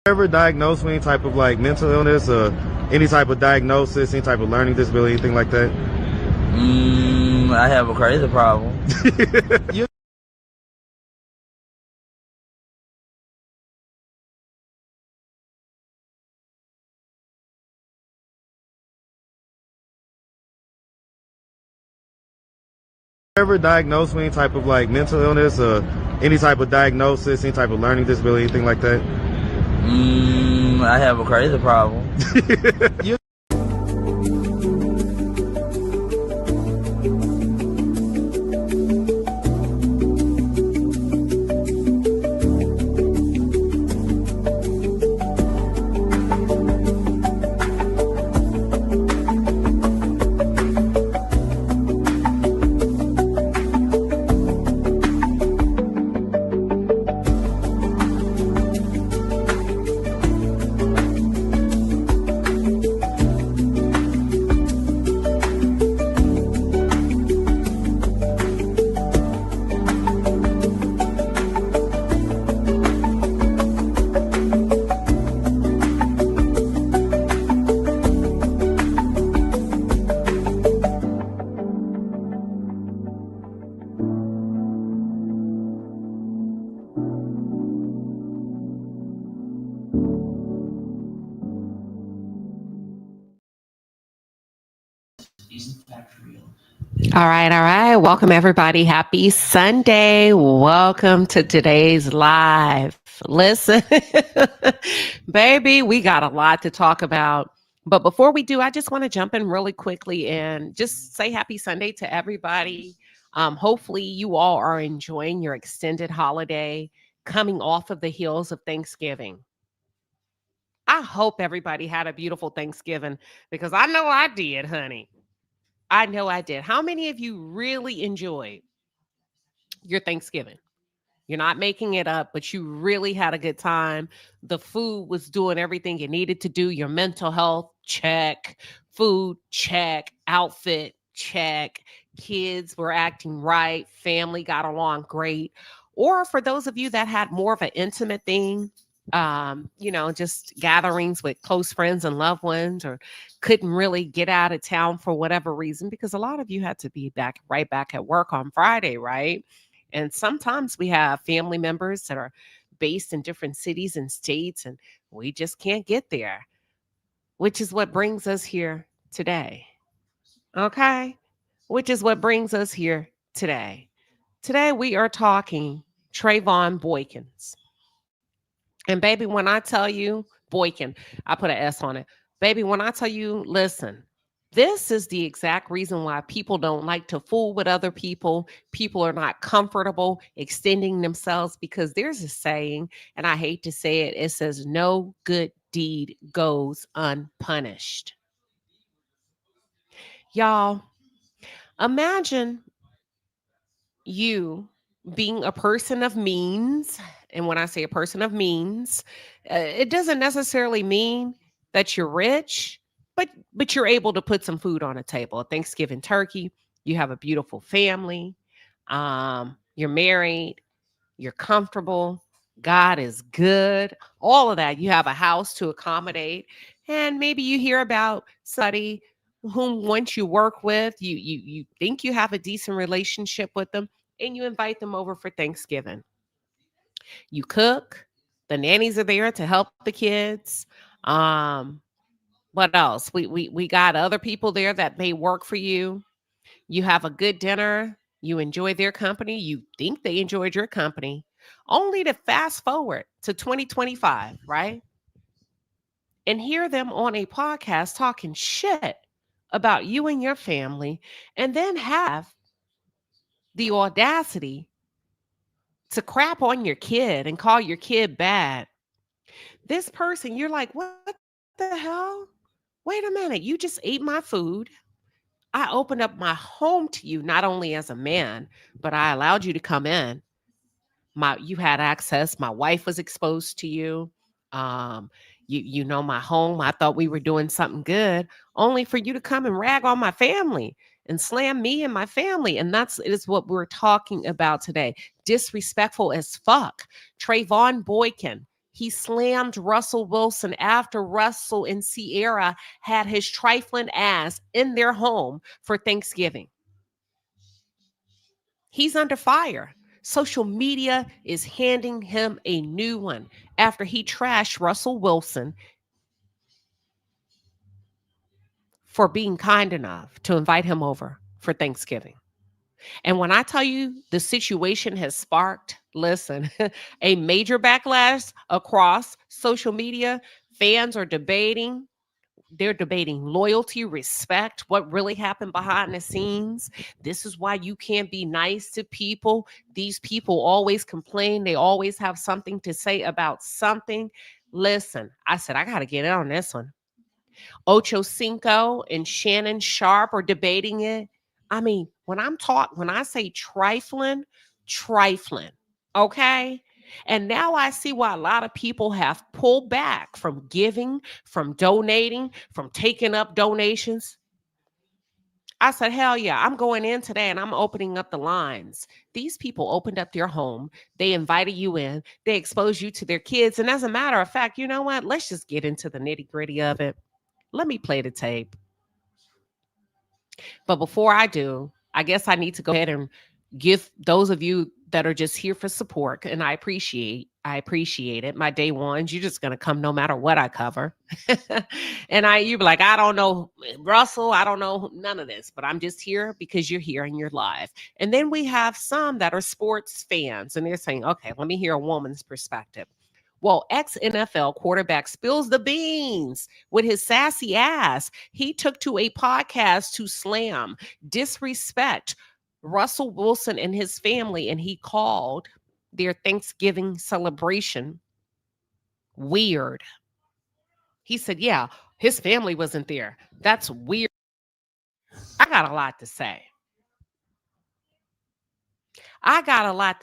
Ever diagnosed with any type of like mental illness or any type of diagnosis, any type of learning disability, anything like that? I have a crazy problem. You ever diagnosed with any type of like mental illness or any type of diagnosis, any type of learning disability, anything like that? I have a crazy problem. You All right. Welcome, everybody. Happy Sunday. Welcome to today's live. Listen, baby, we got a lot to talk about. But before we do, I just want to jump in really quickly and just say happy Sunday to everybody. Hopefully, you all are enjoying your extended holiday coming off of the heels of Thanksgiving. I hope everybody had a beautiful Thanksgiving because I know I did, honey. I know I did. How many of you really enjoyed your Thanksgiving? You're not making it up, but you really had a good time. The food was doing everything it needed to do. Your mental health, check. Food, check. Outfit, check. Kids were acting right. Family got along great. Or for those of you that had more of an intimate thing, just gatherings with close friends and loved ones, or couldn't really get out of town for whatever reason, because a lot of you had to be right back at work on Friday, right? And sometimes we have family members that are based in different cities and states, and we just can't get there, which is what brings us here today. Okay? Which is what brings us here today. Today we are talking Trevone Boykins. And baby, when I tell you Boykin, I put an S on it. Baby, when I tell you, listen, this is the exact reason why people don't like to fool with other people. People are not comfortable extending themselves because there's a saying, and I hate to say it, it says, no good deed goes unpunished. Y'all, imagine you being a person of means. And when I say a person of means, it doesn't necessarily mean that you're rich, but you're able to put some food on a table. A Thanksgiving turkey, you have a beautiful family, you're married, you're comfortable, God is good, all of that. You have a house to accommodate, and maybe you hear about somebody whom once you work with, you think you have a decent relationship with them, and you invite them over for Thanksgiving. You cook, the nannies are there to help the kids. What else? We got other people there that may work for you. You have a good dinner, you enjoy their company, you think they enjoyed your company, only to fast forward to 2025, right? And hear them on a podcast talking shit about you and your family, and then have the audacity to crap on your kid and call your kid bad. This person, you're like, what the hell? Wait a minute. You just ate my food. I opened up my home to you, not only as a man, but I allowed you to come in. You had access. My wife was exposed to you. Um, you know my home. I thought we were doing something good, only for you to come and rag on my family and slam me and my family. And it is what we're talking about today. Disrespectful as fuck. Trevone Boykin. He slammed Russell Wilson after Russell and Sierra had his trifling ass in their home for Thanksgiving. He's under fire. Social media is handing him a new one after he trashed Russell Wilson for being kind enough to invite him over for Thanksgiving. And when I tell you the situation has sparked, listen, a major backlash across social media, fans are debating. They're debating loyalty, respect, what really happened behind the scenes. This is why you can't be nice to people. These people always complain. They always have something to say about something. Listen, I said, I got to get in on this one. Ocho Cinco and Shannon Sharpe are debating it. I mean, when I say trifling, okay? And now I see why a lot of people have pulled back from giving, from donating, from taking up donations. I said, hell yeah, I'm going in today and I'm opening up the lines. These people opened up their home. They invited you in. They exposed you to their kids. And as a matter of fact, you know what? Let's just get into the nitty gritty of it. Let me play the tape. But before I do, I guess I need to go ahead and give those of you that are just here for support, and I appreciate it. My day ones, you're just gonna come no matter what I cover. And you be like, I don't know Russell, I don't know none of this, but I'm just here because you're here and you're live. And then we have some that are sports fans, and they're saying, okay, let me hear a woman's perspective. Well, ex-NFL quarterback spills the beans with his sassy ass. He took to a podcast to slam, disrespect Russell Wilson and his family, and he called their Thanksgiving celebration weird. He said, yeah, his family wasn't there. That's weird. I got a lot to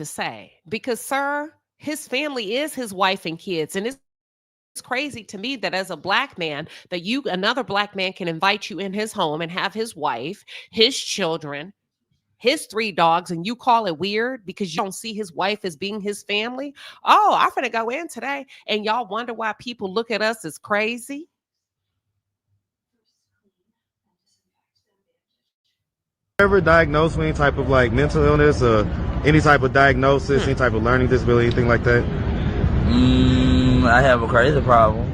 say. Because, sir, his family is his wife and kids, and it's crazy to me that as a black man, that another black man can invite you in his home and have his wife, his children, his 3 dogs, and you call it weird because you don't see his wife as being his family. Oh, I'm gonna go in today, and y'all wonder why people look at us as crazy. Ever diagnosed with any type of like mental illness or any type of diagnosis, any type of learning disability, anything like that? I have a crazy problem.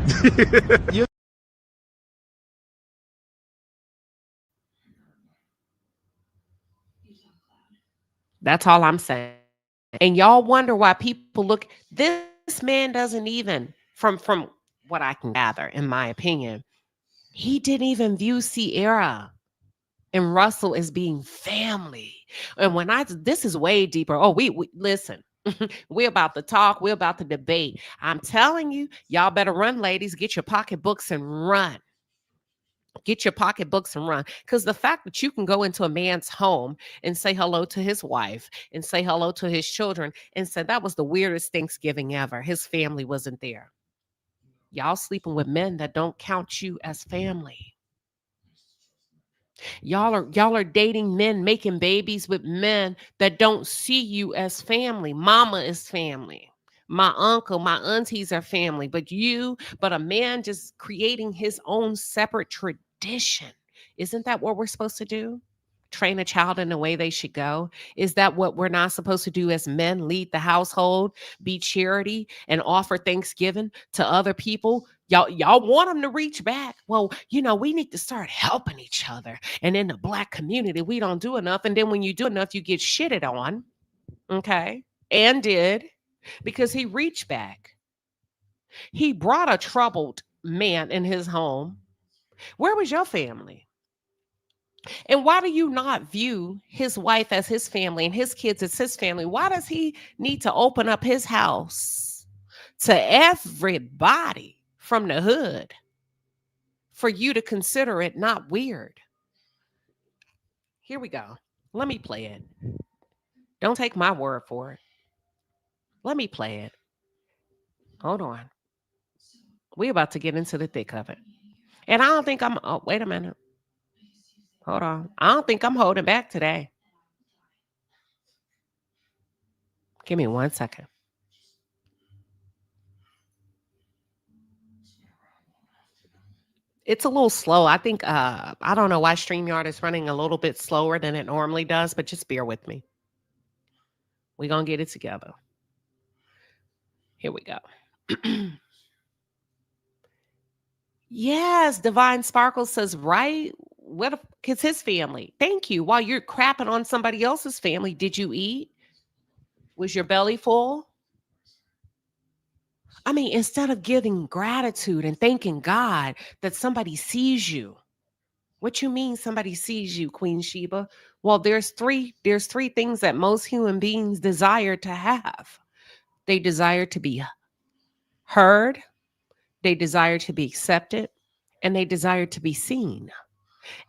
That's all I'm saying. And y'all wonder why people look. This man doesn't even, from what I can gather, in my opinion, he didn't even view Sierra and Russell as being family. And this is way deeper. Oh, we listen. We're about to talk. We're about to debate. I'm telling you, y'all better run, ladies. Get your pocketbooks and run. Get your pocketbooks and run. Because the fact that you can go into a man's home and say hello to his wife and say hello to his children and say that was the weirdest Thanksgiving ever. His family wasn't there. Y'all sleeping with men that don't count you as family. Y'all are dating men, making babies with men that don't see you as family. Mama is family. My uncle, my aunties are family, but a man just creating his own separate tradition. Isn't that what we're supposed to do? Train a child in the way they should go? Is that what we're not supposed to do as men? Lead the household, be charity, and offer Thanksgiving to other people? Y'all want them to reach back. Well, we need to start helping each other. And in the black community, we don't do enough. And then when you do enough, you get shitted on. Okay. And did, because he reached back. He brought a troubled man in his home. Where was your family? And why do you not view his wife as his family and his kids as his family? Why does he need to open up his house to everybody from the hood for you to consider it not weird? Here we go. Let me play it. Don't take my word for it. Let me play it. Hold on. We're about to get into the thick of it. And I don't think wait a minute. Hold on. I don't think I'm holding back today. Give me 1 second. It's a little slow. I think I don't know why StreamYard is running a little bit slower than it normally does, but just bear with me. We're gonna get it together. Here we go. Yes, Divine Sparkle says, right? What if it's his family? Thank you. While you're crapping on somebody else's family, did you eat? Was your belly full? I mean, instead of giving gratitude and thanking God that somebody sees you. What you mean somebody sees you, Queen Sheba? Well, there's three things that most human beings desire to have. They desire to be heard, they desire to be accepted, and they desire to be seen.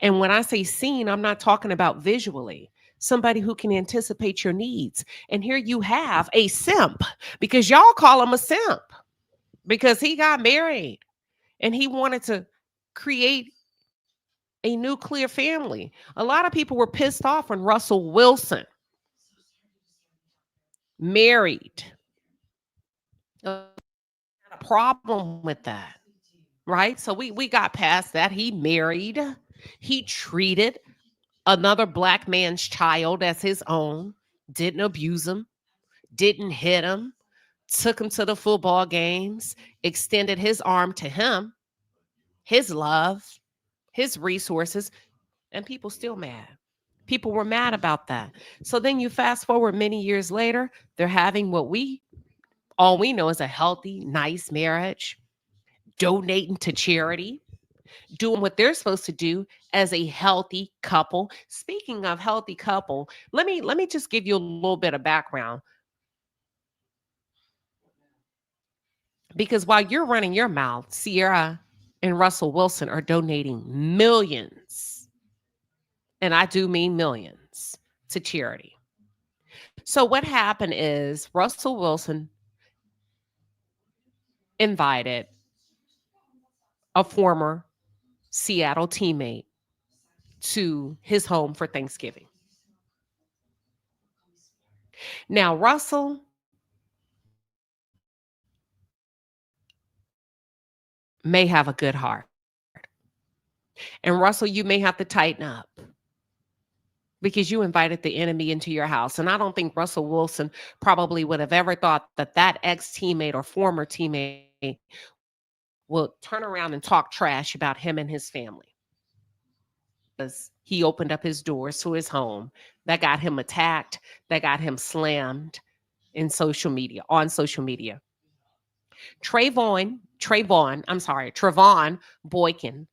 And when I say seen, I'm not talking about visually. Somebody who can anticipate your needs. And here you have a simp, because y'all call him a simp because he got married and he wanted to create a nuclear family. A lot of people were pissed off when Russell Wilson married. Had a problem with that, right? So we got past that. He married. He treated another black man's child as his own. Didn't abuse him. Didn't hit him. Took him to the football games. Extended his arm to him. His love. His resources. And people still mad. People were mad about that. So then you fast forward many years later, they're having all we know is a healthy, nice marriage, donating to charity, doing what they're supposed to do as a healthy couple. Speaking of healthy couple, let me just give you a little bit of background. Because while you're running your mouth, Sierra and Russell Wilson are donating millions, and I do mean millions, to charity. So what happened is Russell Wilson invited a former Seattle teammate to his home for Thanksgiving. Now, Russell may have a good heart. And Russell, you may have to tighten up because you invited the enemy into your house. And I don't think Russell Wilson probably would have ever thought that that ex-teammate or former teammate will turn around and talk trash about him and his family. Because he opened up his doors to his home. That got him attacked. That got him slammed on social media. Trevone Boykin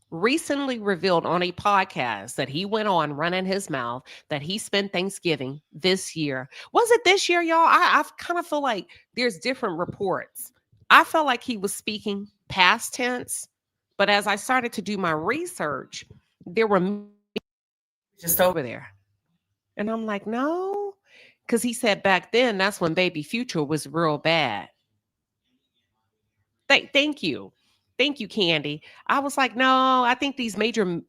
recently revealed on a podcast that he went on running his mouth that he spent Thanksgiving this year. Was it this year, y'all? I kind of feel like there's different reports. I felt like he was speaking past tense, but as I started to do my research, there were just over there. And I'm like, no, because he said back then, that's when Baby Future was real bad. Thank you. Thank you, Candy. I was like, no, I think these major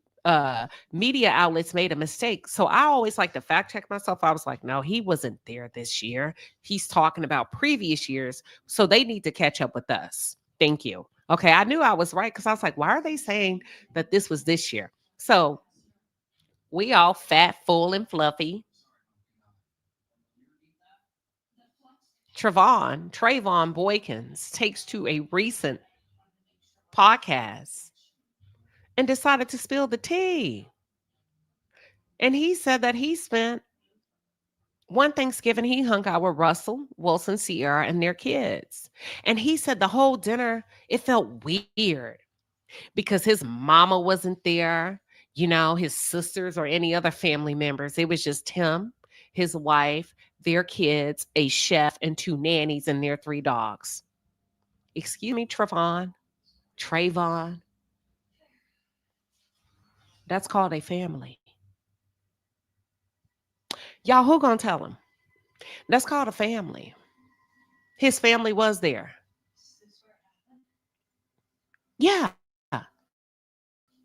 media outlets made a mistake. So I always like to fact check myself. I was like, no, he wasn't there this year. He's talking about previous years. So they need to catch up with us. Thank you. Okay, I knew I was right because I was like, why are they saying that this was this year? So we all fat, full, and fluffy. Trevone Boykins takes to a recent podcast and decided to spill the tea. And he said that he spent one Thanksgiving, he hung out with Russell, Wilson, Sierra, and their kids. And he said the whole dinner, it felt weird because his mama wasn't there, his sisters or any other family members. It was just him, his wife, their kids, a chef, and two nannies and their three dogs. Excuse me, Trevone. That's called a family. Y'all, who gonna tell him? That's called a family. His family was there. Yeah.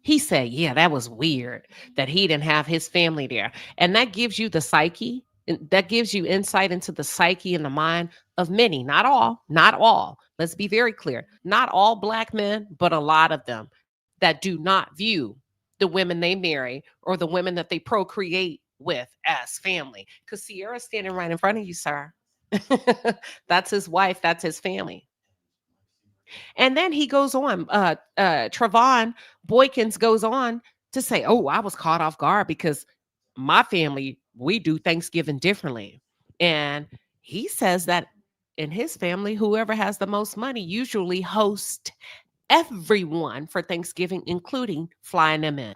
He said, yeah, that was weird that he didn't have his family there. And that gives you the psyche that gives you insight into the psyche and the mind of many, not all, not all. Let's be very clear. Not all Black men, but a lot of them that do not view the women they marry or the women that they procreate with as family. Because Sierra's standing right in front of you, sir. That's his wife. That's his family. And then he goes on, Trevone Boykins goes on to say, oh, I was caught off guard because my family, we do Thanksgiving differently. And he says that in his family, whoever has the most money usually hosts everyone for Thanksgiving, including flying them in.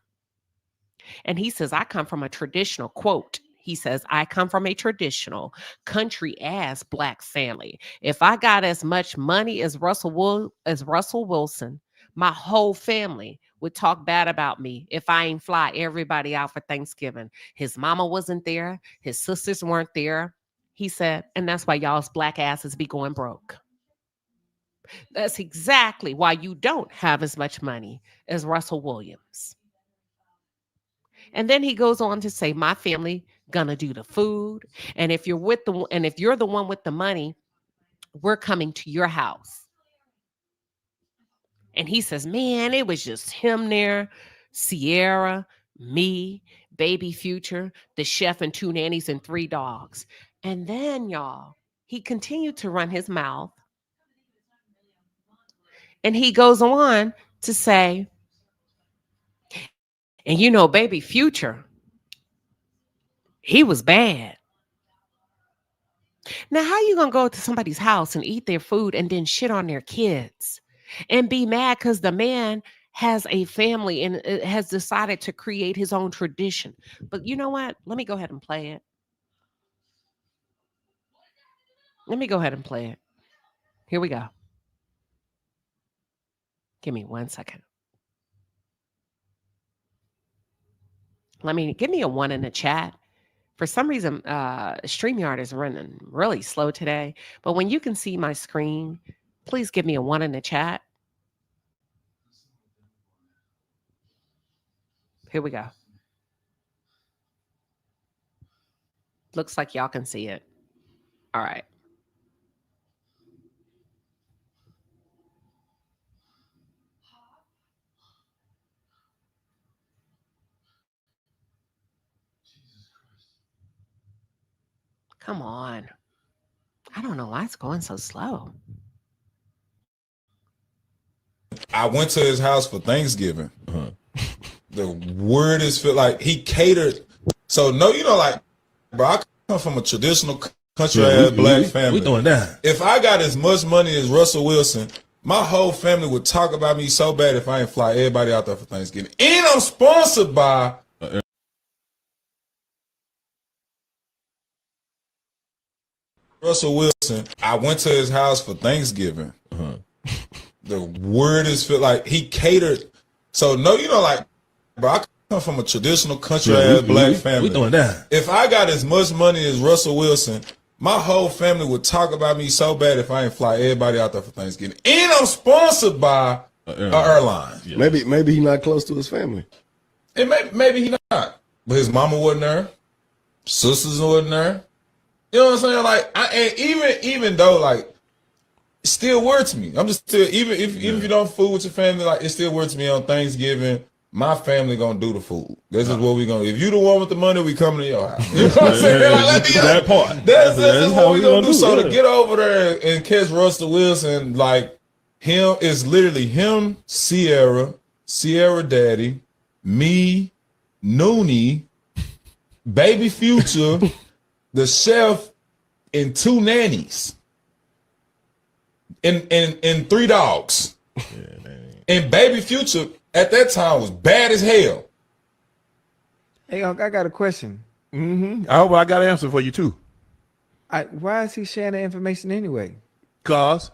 And he says, I come from a traditional, quote, he says, I come from a traditional country ass Black family. If I got as much money as Russell Wilson, my whole family would talk bad about me if I ain't fly everybody out for Thanksgiving. His mama wasn't there. His sisters weren't there. He said, and that's why y'all's Black asses be going broke. That's exactly why you don't have as much money as Russell Williams. And then he goes on to say, my family gonna do the food. And if you're the one with the money, we're coming to your house. And he says, man, it was just him there, Sierra, me, baby Future, the chef, and 2 nannies and 3 dogs. And then, y'all, he continued to run his mouth. And he goes on to say, and you know, baby Future, he was bad. Now, how you going to go to somebody's house and eat their food and then shit on their kids and be mad because the man has a family and has decided to create his own tradition? But you know what? Let me go ahead and play it. Here we go. Give me 1 second. Give me a 1 in the chat. For some reason, StreamYard is running really slow today. But when you can see my screen, please give me a 1 in the chat. Here we go. Looks like y'all can see it. All right. Come on. I don't know why it's going so slow. I went to his house for Thanksgiving. The weirdest feel like he catered. So no, you know, like, bro, I come from a traditional country ass Black family. We doing that. If I got as much money as Russell Wilson, my whole family would talk about me so bad if I ain't fly everybody out there for Thanksgiving. And I'm sponsored by Russell Wilson. I went to his house for Thanksgiving. The weirdest feel like he catered. So no, you know, like, bro, I come from a traditional country ass Black family. We doing that. If I got as much money as Russell Wilson, my whole family would talk about me so bad if I ain't fly everybody out there for Thanksgiving. And I'm sponsored by an airline. Yeah. Maybe he's not close to his family. And maybe he not. But his mama wasn't there. Sisters wasn't there. You know what I'm saying? Like, and even though, like, it still works me. I'm just still, even if you don't food with your family, like, it still works me on Thanksgiving. My family gonna do the food. This is what we gonna. If you the one with the money, we coming to your house. You know what I'm saying? Like, that part. That's what we gonna do. So to get over there and catch Russell Wilson, like, him is literally him, Sierra Daddy, me, Noonie, baby Future, the chef, and 2 nannies, and 3 dogs. And baby Future at that time was bad as hell. Hey, Unc, I got a question. I hope I got an answer for you too. Why is he sharing the information anyway? Cause,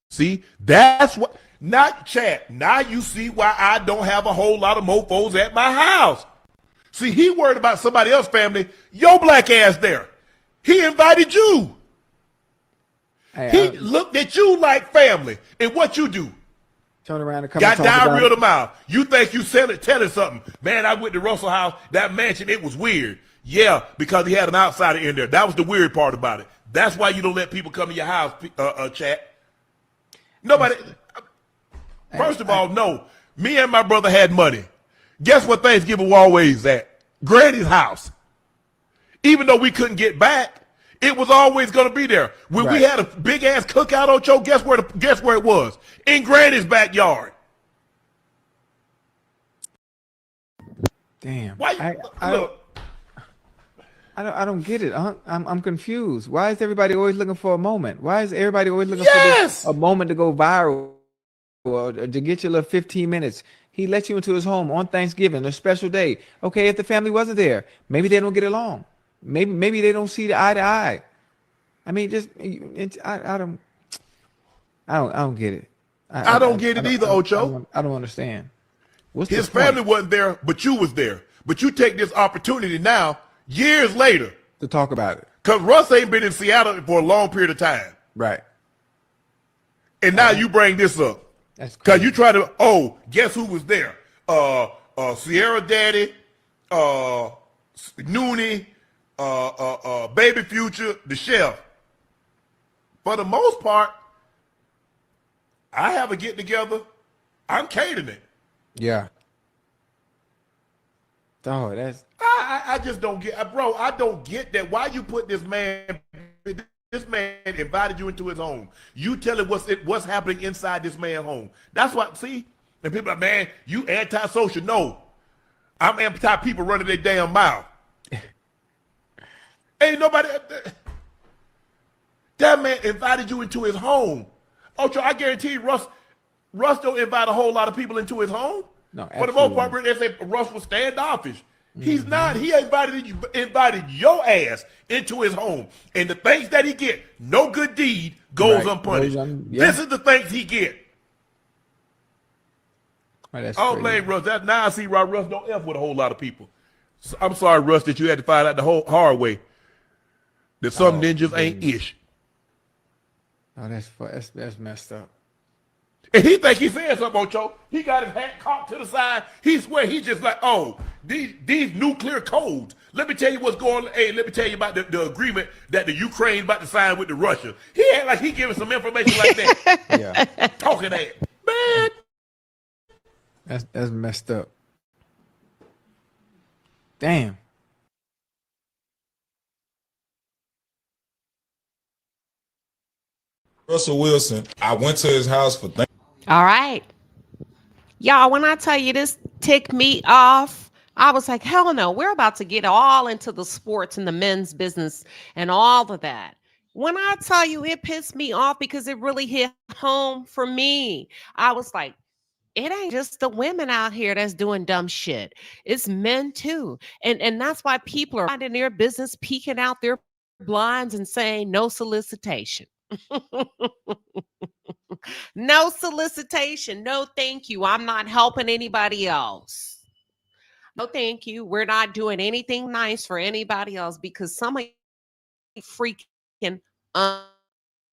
see, that's what. Not chat. Now you see why I don't have a whole lot of mofos at my house. See, he worried about somebody else's family. Your Black ass there. He invited you. Hey, He looked at you like family. And what you do? turn around and come Got and talk diarrhea about of the mouth. You think you telling something. Man, I went to Russell House, that mansion, it was weird. Yeah, because he had an outsider in there. That was the weird part about it. That's why you don't let people come to your house, chat. Nobody. First of all, no. Me and my brother had money. Guess what Thanksgiving was always at? Granny's house. Even though we couldn't get back, it was always going to be there. When we had a big ass cookout, Ocho, guess where it was? In Granny's backyard. Damn. Why? I don't get it. I'm confused. Why is everybody always looking for a moment? Why is everybody always looking for a moment to go viral or to get your little 15 minutes? He let you into his home on Thanksgiving, a special day. Okay, if the family wasn't there, maybe they don't get along. Maybe they don't see the eye to eye. I mean, I don't get it. I don't get it either, Ocho. I don't understand. His family wasn't there, but you was there. But you take this opportunity now, years later, to talk about it. Because Russ ain't been in Seattle for a long period of time. Right. And now you bring this up. That's because you try to, guess who was there? Sierra Daddy, Noonie, Baby Future, the chef. For the most part, I have a get together. I'm catering it. Yeah. Oh, that's. I just don't get, bro. I don't get that. Why you put this man? This man invited you into his home. You tell him what's happening inside this man's home. That's what. See, and people are like, man, you antisocial. No, I'm anti people running their damn mouth. Ain't nobody. That man invited you into his home. Ocho, I guarantee you, Russ don't invite a whole lot of people into his home. No, for the most part, they say Russ was standoffish. He's not. He invited your ass into his home. And the things that he get, no good deed goes unpunished. This is the things he get. I don't blame Russ. Now I see why Russ don't F with a whole lot of people. So I'm sorry, Russ, that you had to find out the whole hard way. That some ninjas ain't ish. Oh, that's messed up. And he think he said something, Ocho. He got his hat cocked to the side. He swear he just like, these nuclear codes. Let me tell you what's going on. Hey, let me tell you about the agreement that the Ukraine about to sign with the Russia. He act like he giving some information like that. Yeah. Talking that. Man. That's messed up. Damn. Russell Wilson, I went to his house for All right. Y'all, when I tell you this ticked me off, I was like, hell no, we're about to get all into the sports and the men's business and all of that. When I tell you it pissed me off because it really hit home for me. I was like, it ain't just the women out here that's doing dumb shit. It's men too. And that's why people are finding their business, peeking out their blinds and saying no solicitation. No solicitation. No, thank you. I'm not helping anybody else. No, thank you. We're not doing anything nice for anybody else because some of you freaking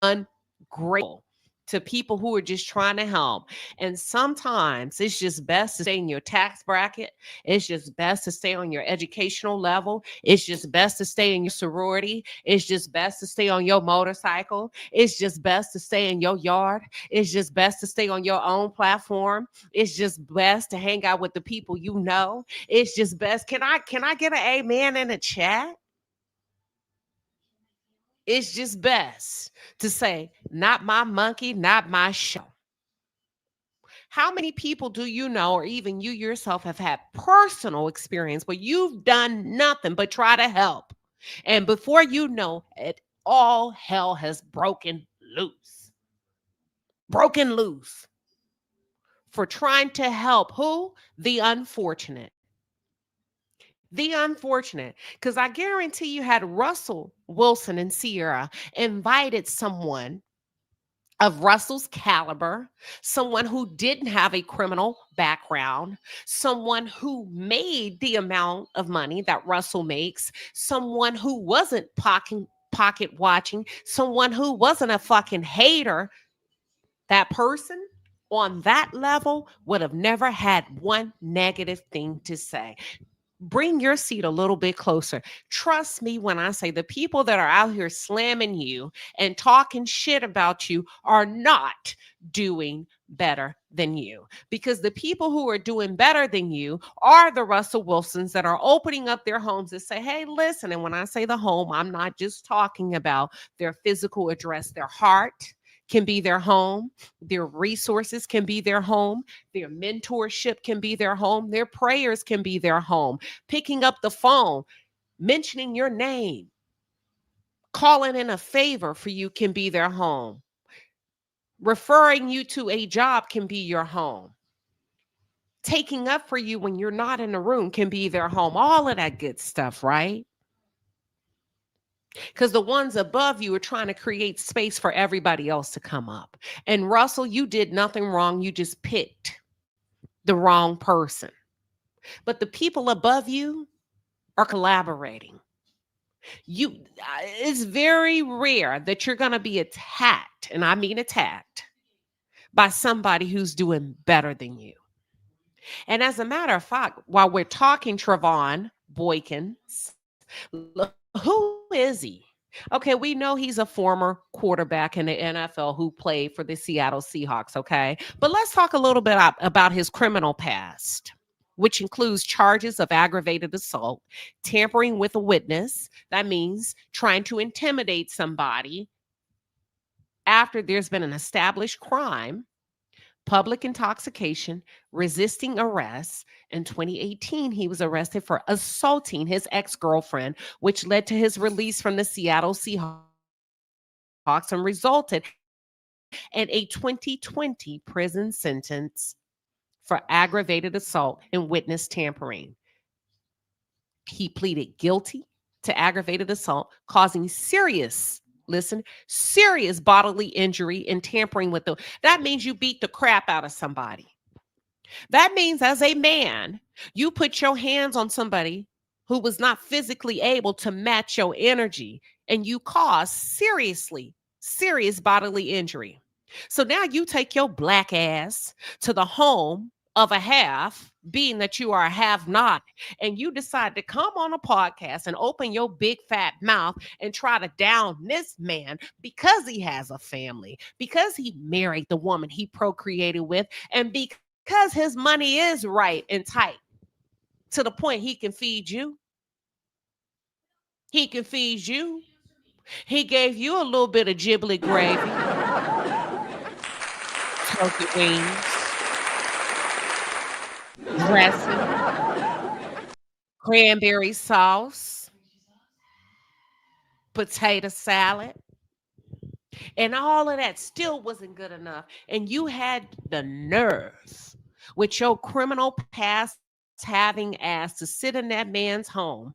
ungrateful to people who are just trying to help. And sometimes it's just best to stay in your tax bracket. It's just best to stay on your educational level. It's just best to stay in your sorority. It's just best to stay on your motorcycle. It's just best to stay in your yard. It's just best to stay on your own platform. It's just best to hang out with the people you know. It's just best. Can I get an amen in the chat? It's just best to say, not my monkey, not my show. How many people do you know, or even you yourself, have had personal experience where you've done nothing but try to help? And before you know it, all hell has broken loose. Broken loose. For trying to help who? The unfortunate. The unfortunate, because I guarantee you had Russell Wilson and Sierra invited someone of Russell's caliber, someone who didn't have a criminal background, someone who made the amount of money that Russell makes, someone who wasn't pocket watching, someone who wasn't a fucking hater, that person on that level would have never had one negative thing to say. Bring your seat a little bit closer. Trust me when I say the people that are out here slamming you and talking shit about you are not doing better than you, because the people who are doing better than you are the Russell Wilsons that are opening up their homes and say, hey, listen. And when I say the home, I'm not just talking about their physical address. Their heart can be their home. Their resources can be their home. Their mentorship can be their home. Their prayers can be their home. Picking up the phone, mentioning your name, calling in a favor for you can be their home. Referring you to a job can be your home. Taking up for you when you're not in the room can be their home. All of that good stuff, right? Because the ones above you are trying to create space for everybody else to come up. And Russell, you did nothing wrong. You just picked the wrong person. But the people above you are collaborating. It's very rare that you're going to be attacked, and I mean attacked, by somebody who's doing better than you. And as a matter of fact, while we're talking Trevone Boykin, who is he? Okay, we know he's a former quarterback in the NFL who played for the Seattle Seahawks, okay? But let's talk a little bit about his criminal past, which includes charges of aggravated assault, tampering with a witness. That means trying to intimidate somebody after there's been an established crime, public intoxication, resisting arrest. In 2018, he was arrested for assaulting his ex-girlfriend, which led to his release from the Seattle Seahawks and resulted in a 2020 prison sentence for aggravated assault and witness tampering. He pleaded guilty to aggravated assault, causing serious bodily injury and tampering with them. That means you beat the crap out of somebody. That means as a man, you put your hands on somebody who was not physically able to match your energy, and you cause serious bodily injury. So now you take your black ass to the home of a half, being that you are a have not, and you decide to come on a podcast and open your big fat mouth and try to down this man because he has a family, because he married the woman he procreated with, and because his money is right and tight to the point he can feed you. He can feed you. He gave you a little bit of giblet gravy, turkey wings, dressing, cranberry sauce, potato salad, and all of that still wasn't good enough. And you had the nerve with your criminal past having ass to sit in that man's home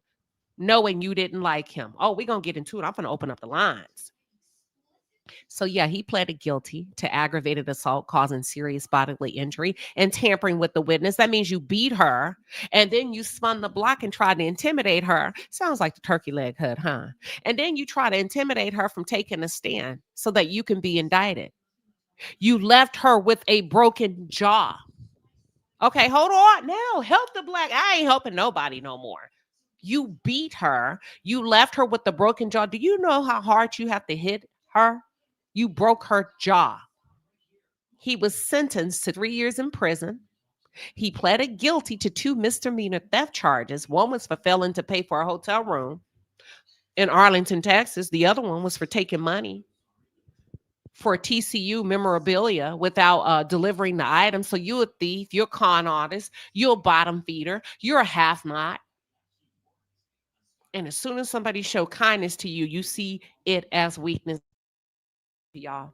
knowing you didn't like him. Oh, we're going to get into it. I'm going to open up the lines. So yeah, he pleaded guilty to aggravated assault causing serious bodily injury and tampering with the witness. That means you beat her and then you spun the block and tried to intimidate her. Sounds like the turkey leg hood, huh? And then you try to intimidate her from taking a stand so that you can be indicted. You left her with a broken jaw. Okay, hold on now. Help the black. I ain't helping nobody no more. You beat her. You left her with the broken jaw. Do you know how hard you have to hit her? You broke her jaw. He was sentenced to 3 years in prison. He pleaded guilty to 2 misdemeanor theft charges. One was for failing to pay for a hotel room in Arlington, Texas. The other one was for taking money for TCU memorabilia without delivering the item. So you're a thief, you're a con artist, you're a bottom feeder, you're a half-knot. And as soon as somebody show kindness to you, you see it as weakness, y'all.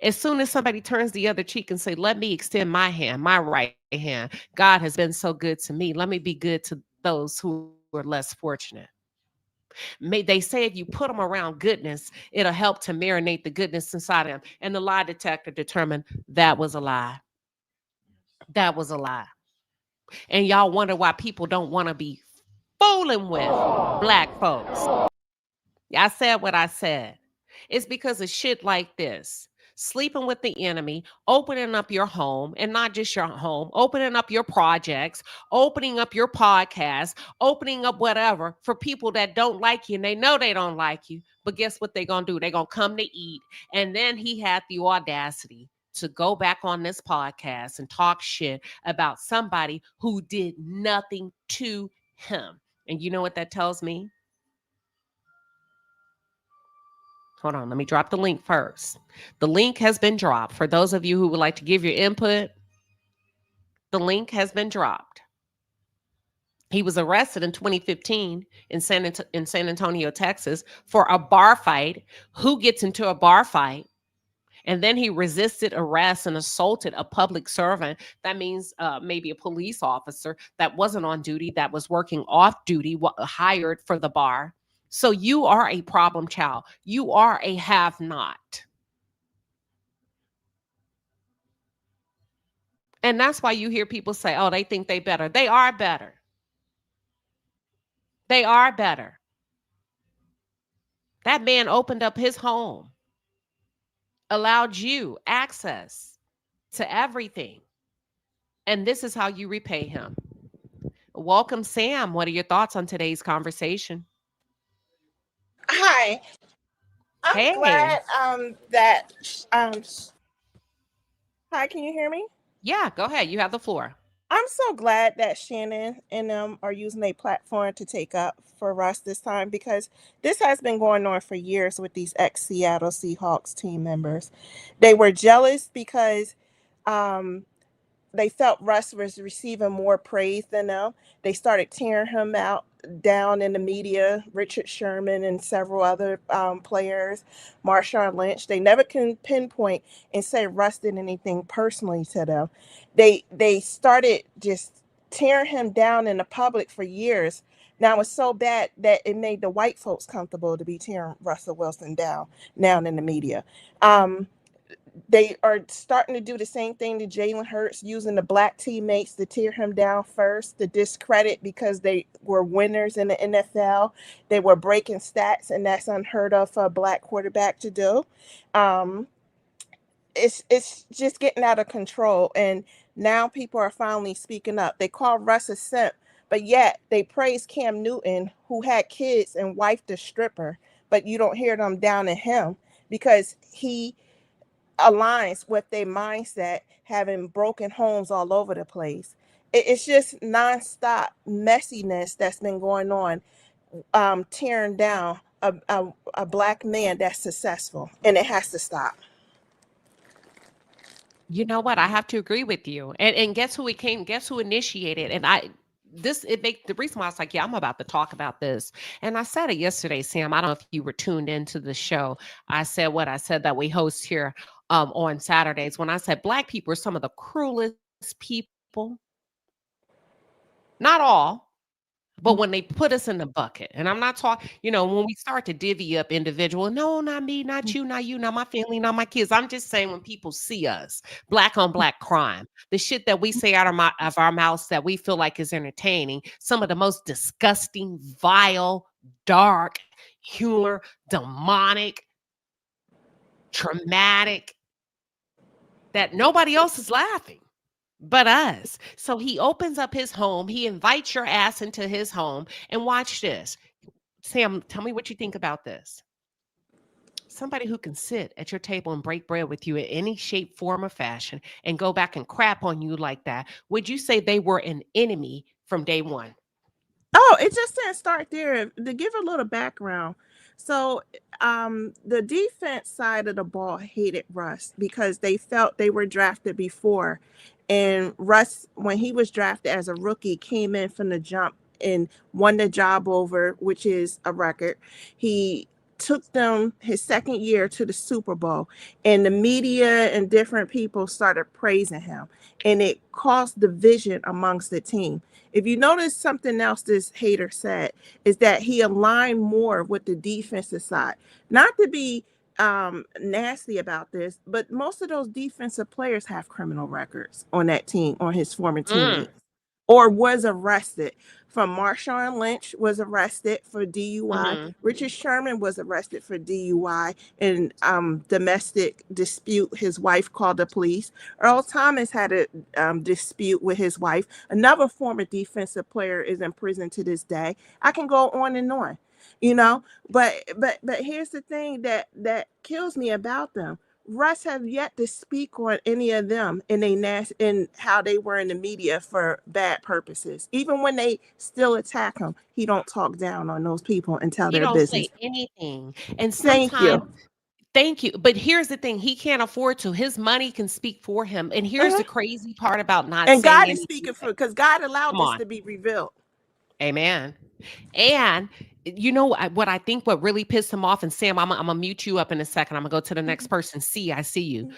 As soon as somebody turns the other cheek and say, let me extend my hand, my right hand. God has been so good to me. Let me be good to those who are less fortunate. They say if you put them around goodness, it'll help to marinate the goodness inside of them. And the lie detector determined that was a lie. That was a lie. And y'all wonder why people don't want to be fooling with black folks. I said what I said. It's because of shit like this. sleeping with the enemy, opening up your home, and not just your home, opening up your projects, opening up your podcast, opening up whatever for people that don't like you and they know they don't like you. But guess what they're going to do? They're going to come to eat. And then he had the audacity to go back on this podcast and talk shit about somebody who did nothing to him. And you know what that tells me? Hold on, let me drop the link first. The link has been dropped. For those of you who would like to give your input, the link has been dropped. He was arrested in 2015 in San Antonio, Texas, for a bar fight. Who gets into a bar fight? And then he resisted arrest and assaulted a public servant. That means maybe a police officer that wasn't on duty, that was working off duty, hired for the bar. So you are a problem child. You are a have-not. And that's why you hear people say, oh, they think they better. They are better. They are better. That man opened up his home, allowed you access to everything. And this is how you repay him. Welcome, Sam. What are your thoughts on today's conversation? Hi. I'm glad that hi, can you hear me? Yeah, go ahead. You have the floor. I'm so glad that Shannon and them are using a platform to take up for Russ this time, because this has been going on for years with these ex-Seattle Seahawks team members. They were jealous because they felt Russ was receiving more praise than them. They started tearing him down in the media, Richard Sherman and several other players, Marshawn Lynch. They never can pinpoint and say Russ did anything personally to them. They started just tearing him down in the public for years. Now it's so bad that it made the white folks comfortable to be tearing Russell Wilson down now in the media. They are starting to do the same thing to Jalen Hurts, using the black teammates to tear him down first, to discredit because they were winners in the NFL. They were breaking stats, and that's unheard of for a black quarterback to do. It's just getting out of control, and now people are finally speaking up. They call Russ a simp, but yet they praise Cam Newton, who had kids and wifed a stripper, but you don't hear them down in him because he aligns with their mindset, having broken homes all over the place. It's just nonstop messiness that's been going on, tearing down a black man that's successful, and it has to stop. You know what? I have to agree with you. And guess who guess who initiated? And the reason why I was like, yeah, I'm about to talk about this. And I said it yesterday, Sam. I don't know if you were tuned into the show. I said what I said that we host here on Saturdays, when I said black people are some of the cruelest people. Not all, but when they put us in the bucket. And I'm not talking, when we start to divvy up individual, no, not me, not you, not my family, not my kids. I'm just saying, when people see us, black on black crime, the shit that we say out of our mouths that we feel like is entertaining, some of the most disgusting, vile, dark, humor, demonic, traumatic, that nobody else is laughing but us. So he opens up his home. He invites your ass into his home. And watch this. Sam, tell me what you think about this. Somebody who can sit at your table and break bread with you in any shape, form, or fashion and go back and crap on you like that, would you say they were an enemy from day one? Oh, it just didn't start there. To give a little background. So the defense side of the ball hated Russ because they felt they were drafted before. And Russ, when he was drafted as a rookie, came in from the jump and won the job over, which is a record. He took them his second year to the Super Bowl, and the media and different people started praising him, and it caused division amongst the team. If you notice, something else this hater said is that he aligned more with the defensive side. Not to be nasty about this, but most of those defensive players have criminal records on that team, on his former teammates, or was arrested. From Marshawn Lynch was arrested for DUI. Mm-hmm. Richard Sherman was arrested for DUI in domestic dispute. His wife called the police. Earl Thomas had a dispute with his wife. Another former defensive player is in prison to this day. I can go on and on, you know. But here's the thing that kills me about them. Russ have yet to speak on any of them in how they were in the media for bad purposes. Even when they still attack him, he don't talk down on those people and tell He their don't business. say anything. And Thank sometimes, you. thank you. But here's the thing, he can't afford to. His money can speak for him. And here's the crazy part about not And saying God is anything. speaking for, because God allowed Come this on. to be revealed. Amen. And you know what I think what really pissed him off, and Sam, I'm gonna mute you up in a second. I'm gonna go to the next person. See, I see you.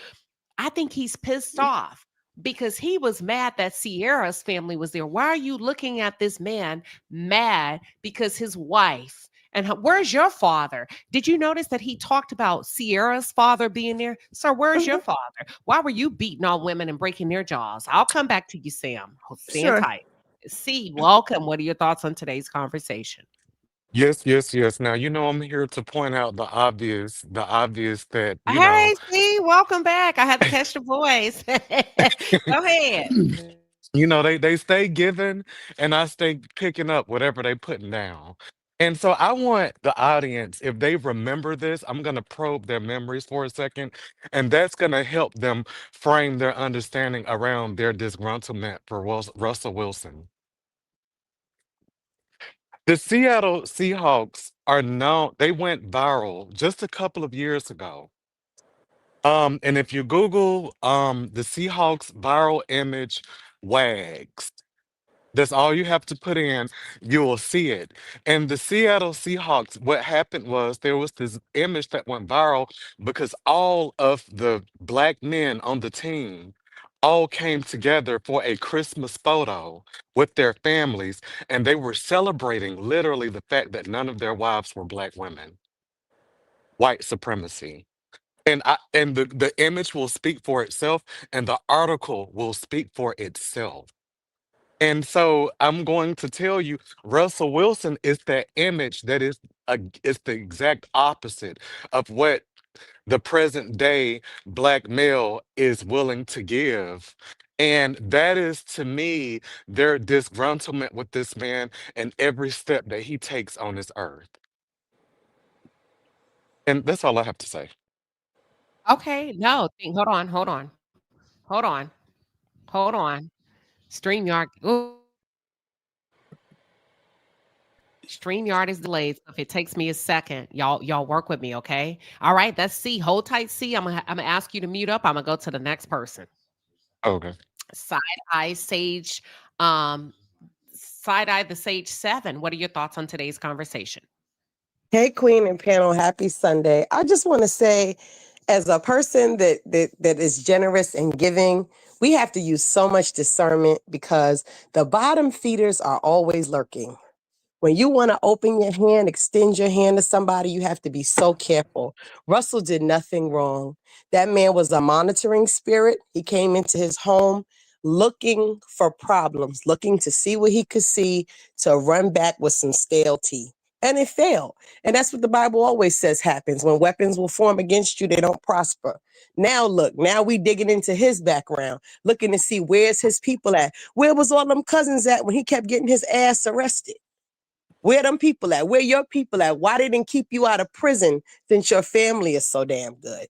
I think he's pissed off because he was mad that Sierra's family was there. Why are you looking at this man mad because his wife and where's your father? Did you notice that he talked about Sierra's father being there? Sir, where's your father? Why were you beating on women and breaking their jaws? I'll come back to you, Sam. Stand Sure. tight. See, welcome. What are your thoughts on today's conversation? Yes, yes, yes. Now, I'm here to point out the obvious that, Hey, see, welcome back. I had to catch the voice. Go ahead. they stay giving and I stay picking up whatever they putting down. And so I want the audience, if they remember this, I'm going to probe their memories for a second, and that's going to help them frame their understanding around their disgruntlement for Russell Wilson. The Seattle Seahawks are known, they went viral just a couple of years ago. And if you Google the Seahawks viral image wags, that's all you have to put in, you will see it. And the Seattle Seahawks, what happened was there was this image that went viral because all of the black men on the team all came together for a Christmas photo with their families, and they were celebrating literally the fact that none of their wives were black women. White supremacy. And the image will speak for itself, and the article will speak for itself. And so I'm going to tell you, Russell Wilson is that image that is the exact opposite of what the present day black male is willing to give. And that is to me their disgruntlement with this man and every step that he takes on this earth. And that's all I have to say. Okay, no, hold on, hold on, hold on. StreamYard, ooh, StreamYard is delayed. So if it takes me a second, y'all work with me, okay? All right, that's C. Hold tight, C. I'm gonna ask you to mute up. I'm gonna go to the next person. Okay. Side Eye Sage, um, Side Eye the Sage 7. What are your thoughts on today's conversation? Hey, Queen and panel, happy Sunday. I just want to say, as a person that is generous and giving, we have to use so much discernment because the bottom feeders are always lurking. When you want to open your hand, extend your hand to somebody, you have to be so careful. Russell did nothing wrong. That man was a monitoring spirit. He came into his home looking for problems, looking to see what he could see to run back with some stale tea. And it failed. And that's what the Bible always says happens. When weapons will form against you, they don't prosper. Now look, now we digging into his background, looking to see where's his people at. Where was all them cousins at when he kept getting his ass arrested? Where them people at? Where your people at? Why they didn't keep you out of prison since your family is so damn good?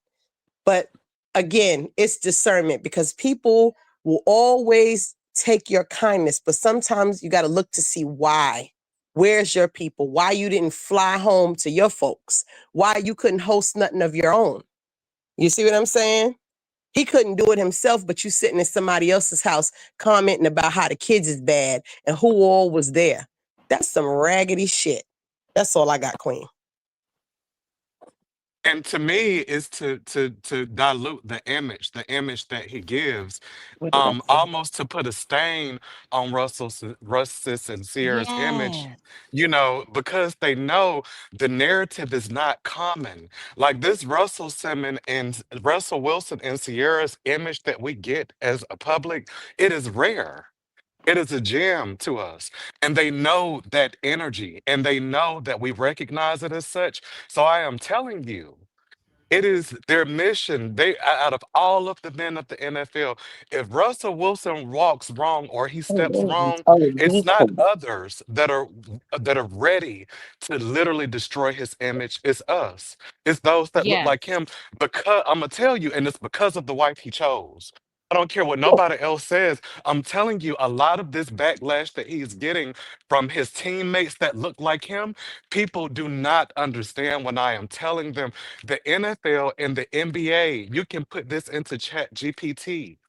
But again, it's discernment because people will always take your kindness, but sometimes you got to look to see why. Where's your people? Why you didn't fly home to your folks? Why you couldn't host nothing of your own? You see what I'm saying? He couldn't do it himself, but you sitting in somebody else's house commenting about how the kids is bad and who all was there. That's some raggedy shit. That's all I got, Queen. And to me, is to dilute the image that he gives, What did I say? almost to put a stain on Russ's and Sierra's image, Yes. because they know the narrative is not common. Like this Russell Wilson and Sierra's image that we get as a public, it is rare. It is a gem to us. And they know that energy and they know that we recognize it as such. So I am telling you, it is their mission. They, out of all of the men of the NFL, if Russell Wilson walks wrong or he steps wrong, it's not others that are ready to literally destroy his image. It's us. It's those that look Yeah. like him. Because I'm gonna tell you, and it's because of the wife he chose. I don't care what nobody else says. I'm telling you, a lot of this backlash that he's getting from his teammates that look like him, people do not understand when I am telling them the NFL and the NBA, you can put this into Chat GPT.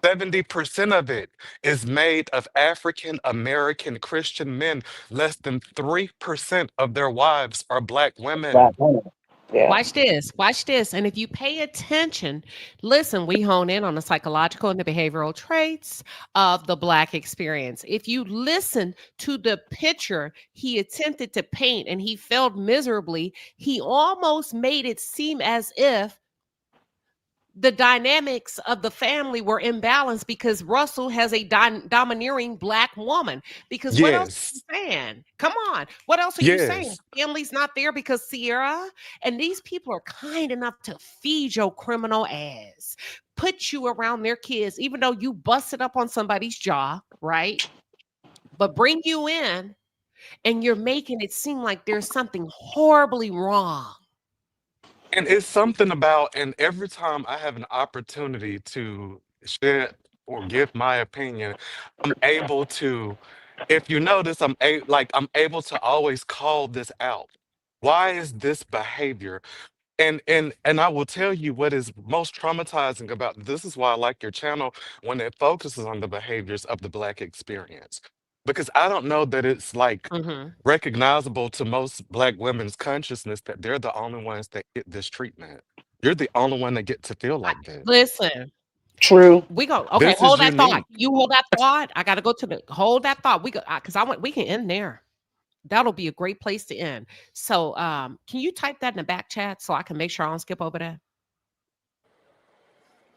70% of it is made of African American Christian men. Less than 3% of their wives are Black women. Yeah. Watch this. Watch this. And if you pay attention, listen, we hone in on the psychological and the behavioral traits of the Black experience. If you listen to the picture he attempted to paint and he failed miserably, he almost made it seem as if the dynamics of the family were imbalanced because Russell has a domineering Black woman. Because what else are you Yes. saying? Come on. What else are you saying? Yes. Family's not there because Sierra and these people are kind enough to feed your criminal ass, put you around their kids, even though you busted up on somebody's jaw, right? But bring you in and you're making it seem like there's something horribly wrong. And it's something about, and every time I have an opportunity to share or give my opinion, I'm able to, if you notice, I'm able to always call this out. Why is this behavior? And I will tell you what is most traumatizing about this is why I like your channel when it focuses on the behaviors of the Black experience. Because I don't know that it's like Mhm. recognizable to most Black women's consciousness that they're the only ones that get this treatment. You're the only one that get to feel like this. Listen, True. we go. Okay, This is hold that thought. unique. You hold that thought. I got to go to the hold that thought. We go because I want we can end there. That'll be a great place to end. So, can you type that in the back chat so I can make sure I don't skip over that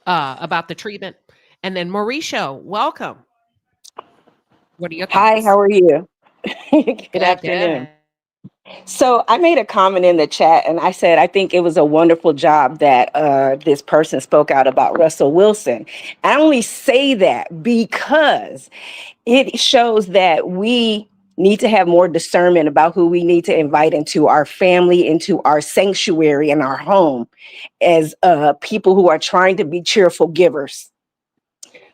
about the treatment? And then Mauricio, welcome. What are your thoughts? Hi, how are you? Good afternoon. So I made a comment in the chat and I said, I think it was a wonderful job that this person spoke out about Russell Wilson. I only say that because it shows that we need to have more discernment about who we need to invite into our family, into our sanctuary and our home as people who are trying to be cheerful givers.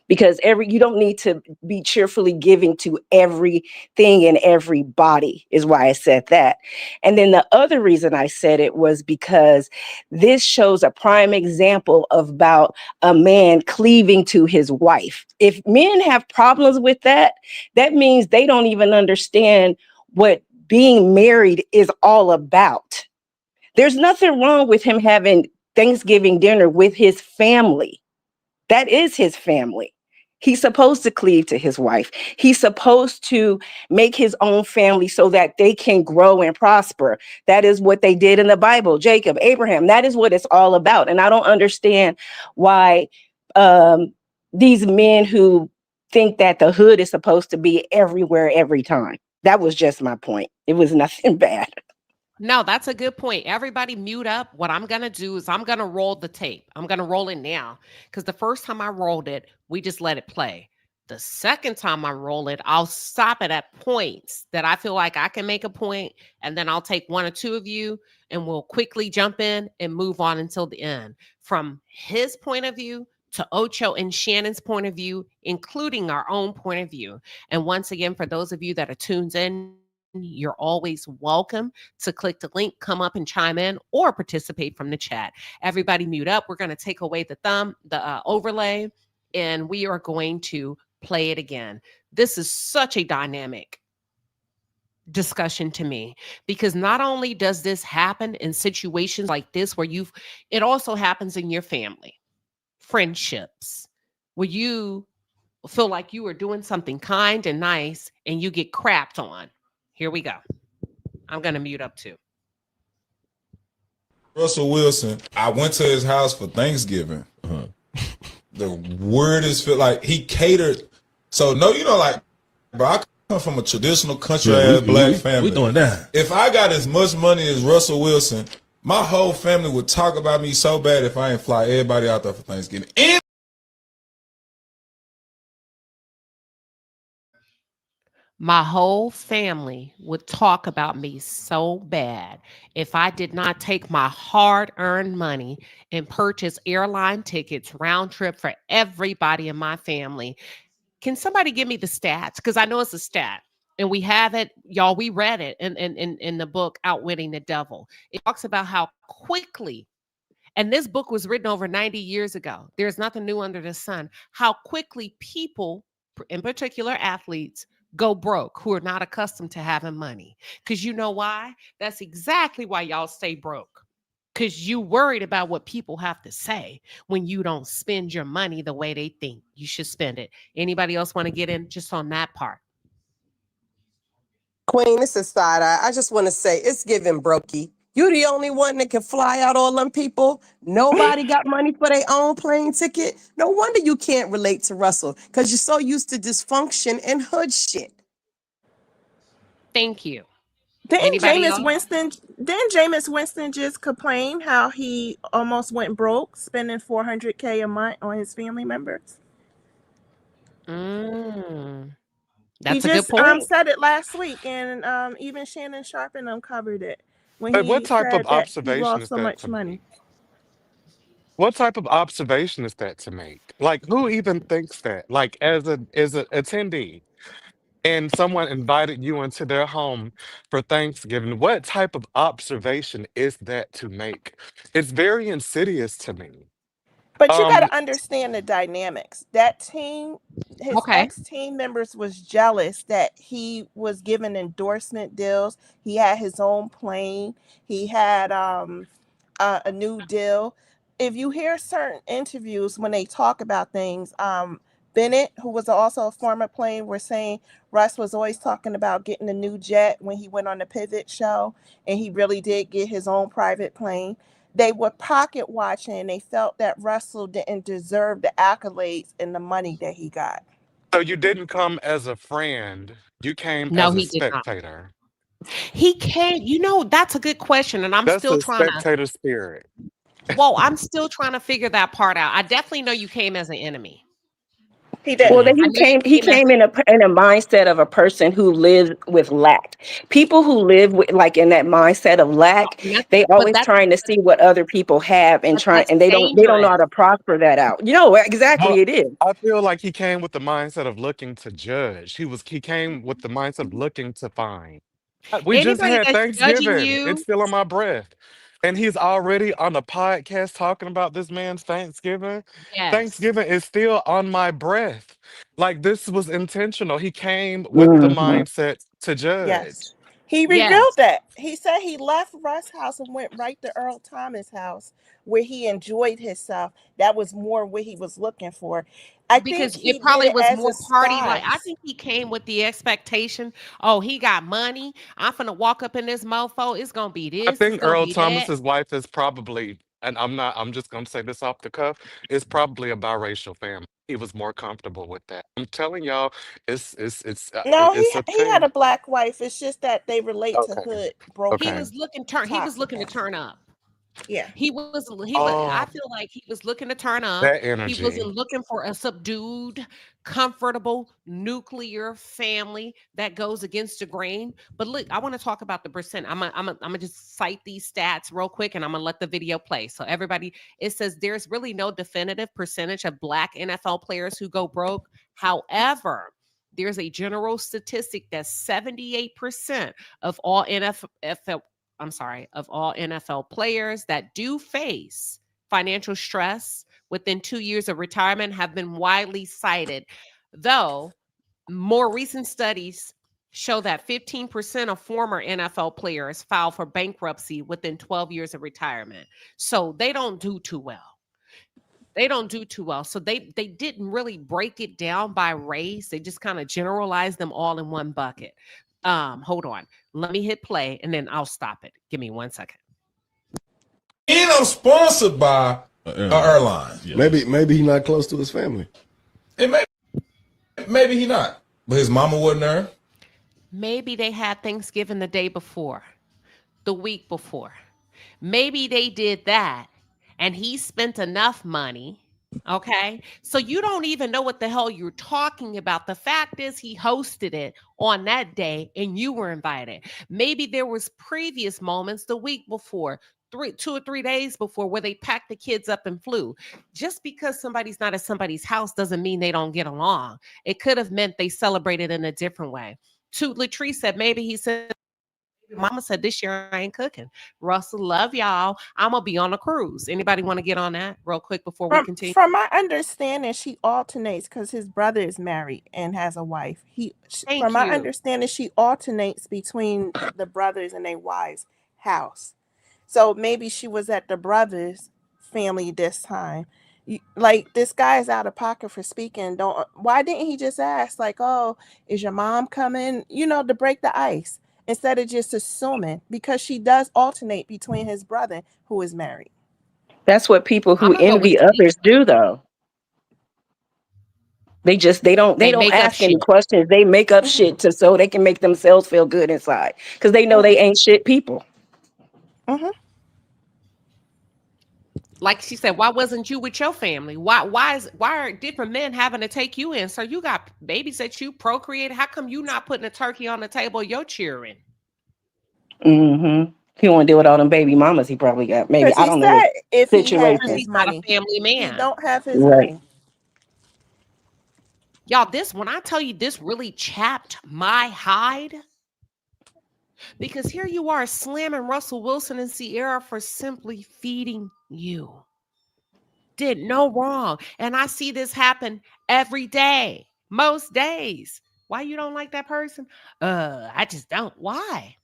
Because you don't need to be cheerfully giving to everything and everybody is why I said that. And then the other reason I said it was because this shows a prime example about a man cleaving to his wife. If men have problems with that, that means they don't even understand what being married is all about. There's nothing wrong with him having Thanksgiving dinner with his family. That is his family. He's supposed to cleave to his wife. He's supposed to make his own family so that they can grow and prosper. That is what they did in the Bible. Jacob, Abraham, that is what it's all about. And I don't understand why these men who think that the hood is supposed to be everywhere, every time. That was just my point. It was nothing bad. No, that's a good point. Everybody mute up. What I'm going to do is I'm going to roll the tape. I'm going to roll it now because the first time I rolled it, we just let it play. The second time I roll it, I'll stop it at points that I feel like I can make a point, and then I'll take one or two of you and we'll quickly jump in and move on until the end. From his point of view to Ocho and Shannon's point of view, including our own point of view. And once again, for those of you that are tuned in, you're always welcome to click the link, come up and chime in or participate from the chat. Everybody mute up. We're going to take away the overlay, and we are going to play it again. This is such a dynamic discussion to me because not only does this happen in situations like this where it also happens in your family, friendships, where you feel like you are doing something kind and nice and you get crapped on. Here we go. I'm going to mute up too. Russell Wilson, I went to his house for Thanksgiving. The weirdest feel like he catered So no, you know, like, bro, I come from a traditional country ass black family. We doing that. If I got as much money as Russell Wilson, my whole family would talk about me so bad if I ain't fly everybody out there for Thanksgiving. And My whole family would talk about me so bad if I did not take my hard-earned money and purchase airline tickets round trip for everybody in my family. Can somebody give me the stats? Because I know it's a stat. And we have it, y'all. We read it in the book Outwitting the Devil. It talks about how quickly, and this book was written over 90 years ago. There's nothing new under the sun. How quickly people, in particular athletes, go broke who are not accustomed to having money. Because you know why? That's exactly why y'all stay broke. Because you worried about what people have to say when you don't spend your money the way they think you should spend it. Anybody else want to get in just on that part? Queen, this is side eye. I just want to say it's giving brokey. You the only one that can fly out all them people. Nobody got money for their own plane ticket. No wonder you can't relate to Russell, because you're so used to dysfunction and hood shit. Thank you. Didn't Anybody Jameis Winston just complain how he almost went broke spending $400K a month on his family members? That's a good point. He just said it last week, and even Shannon Sharpe and them covered it when But he what type said of that he observation lost is so that much to money. make? What type of observation is that to make? Like, who even thinks that? Like, as an attendee, and someone invited you into their home for Thanksgiving, what type of observation is that to make? It's very insidious to me. But you got to understand the dynamics. That team, his Okay. ex-team members was jealous that he was given endorsement deals. He had his own plane. He had a new deal. If you hear certain interviews when they talk about things, Bennett, who was also a former player, was saying Russ was always talking about getting a new jet when he went on the Pivot show, and he really did get his own private plane. They were pocket watching, and they felt that Russell didn't deserve the accolades and the money that he got. So you didn't come as a friend, you came No, as a he did not. spectator. He came, that's a good question. And I'm That's still a trying to, spectator spirit. I'm still trying to figure that part out. I definitely know you came as an enemy. He did. Well, then I know he you came came in a mindset of a person who lives with lack. People who live with like in that mindset of lack, they but always trying to see what other people have and that's they don't know dangerous. how to prosper that out. You know exactly Well, it is. I feel like he came with the mindset of looking to judge. He came with the mindset of looking to find. We just Anybody had that's judging Thanksgiving. you, It's still on my breath. And he's already on a podcast talking about this man's Thanksgiving. yes. Thanksgiving is still on my breath. Like, this was intentional. He came with the mindset to judge. Yes. He revealed that. He said he left Russ' house and went right to Earl Thomas' house where he enjoyed himself. That was more what he was looking for. I because think he it probably did it was as more a party like. I spice. think he came with the expectation, oh, he got money. I'm finna walk up in this mofo. It's gonna be I this. It's think gonna Earl be that. Thomas's wife is probably, and I'm just gonna say this off the cuff, is probably a biracial family. He was more comfortable with that. I'm telling y'all, it's No, it's a he had thing. a black wife. It's just that they relate to Okay. hood broke. He Okay. was looking to turn up. Yeah. He was Oh, I feel like he was looking to turn up. that He energy. wasn't looking for a subdued, comfortable nuclear family that goes against the grain. But look, I want to talk about the percent. I'm gonna just cite these stats real quick, and I'm gonna let the video play. So everybody, it says there's really no definitive percentage of Black NFL players who go broke. However, there's a general statistic that 78% of all NFL players that do face financial stress within 2 years of retirement have been widely cited, though more recent studies show that 15% of former NFL players file for bankruptcy within 12 years of retirement. So they don't do too well. So they didn't really break it down by race. They just kind of generalized them all in one bucket. Hold on. Let me hit play and then I'll stop it. Give me 1 second. And I'm sponsored by an airline. Maybe he's not close to his family. It may maybe he not, but his mama wasn't there. Maybe they had Thanksgiving the day before, the week before. Maybe they did that and he spent enough money. Okay. So you don't even know what the hell you're talking about. The fact is he hosted it on that day and you were invited. Maybe there was previous moments the week before, 2 or 3 days before where they packed the kids up and flew. Just because somebody's not at somebody's house doesn't mean they don't get along. It could have meant they celebrated in a different way. To Latrice said, maybe he said, Mama said this year I ain't cooking. Russell, love y'all. I'm gonna be on a cruise. Anybody want to get on that real quick before we continue? From my understanding, she alternates because his brother is married and has a wife. From my understanding, she alternates between the brothers and their wives' house. So maybe she was at the brother's family this time. Like, this guy is out of pocket for speaking. Why didn't he just ask, like, oh, is your mom coming? To break the ice, instead of just assuming, because she does alternate between his brother who is married. That's what people who envy others do, though. They don't ask any questions. They make up shit so they can make themselves feel good inside because they know they ain't shit people. Like she said, why wasn't you with your family? Why are different men having to take you in? So you got babies that you procreated. How come you not putting a turkey on the table? You're cheering. He won't deal with all them baby mamas he probably got. Maybe I don't know. If he had his money, not a family man. He don't have his money. Y'all, when I tell you this really chapped my hide, because here you are slamming Russell Wilson and Sierra for simply feeding you. Did no wrong. And I see this happen every day, most days. Why you don't like that person? I just don't. Why?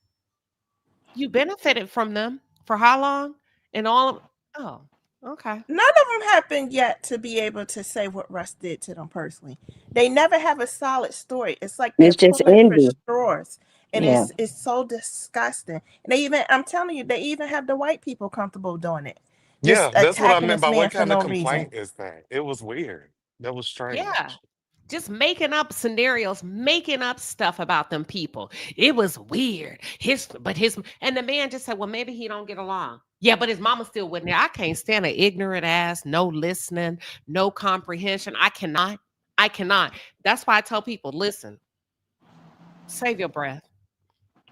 You benefited from them for how long? And okay. None of them have been yet to be able to say what Russ did to them personally. They never have a solid story. It's like they're just pulling envy. for straws. And it's so disgusting. And I'm telling you, they even have the white people comfortable doing it. Yeah, that's what I meant by what kind of complaint is that? It was weird. That was strange. Yeah. Just making up scenarios, making up stuff about them people. It was weird. And the man just said, well, maybe he don't get along. Yeah, but his mama still wasn't there. I can't stand an ignorant ass, no listening, no comprehension. I cannot. That's why I tell people, listen, save your breath.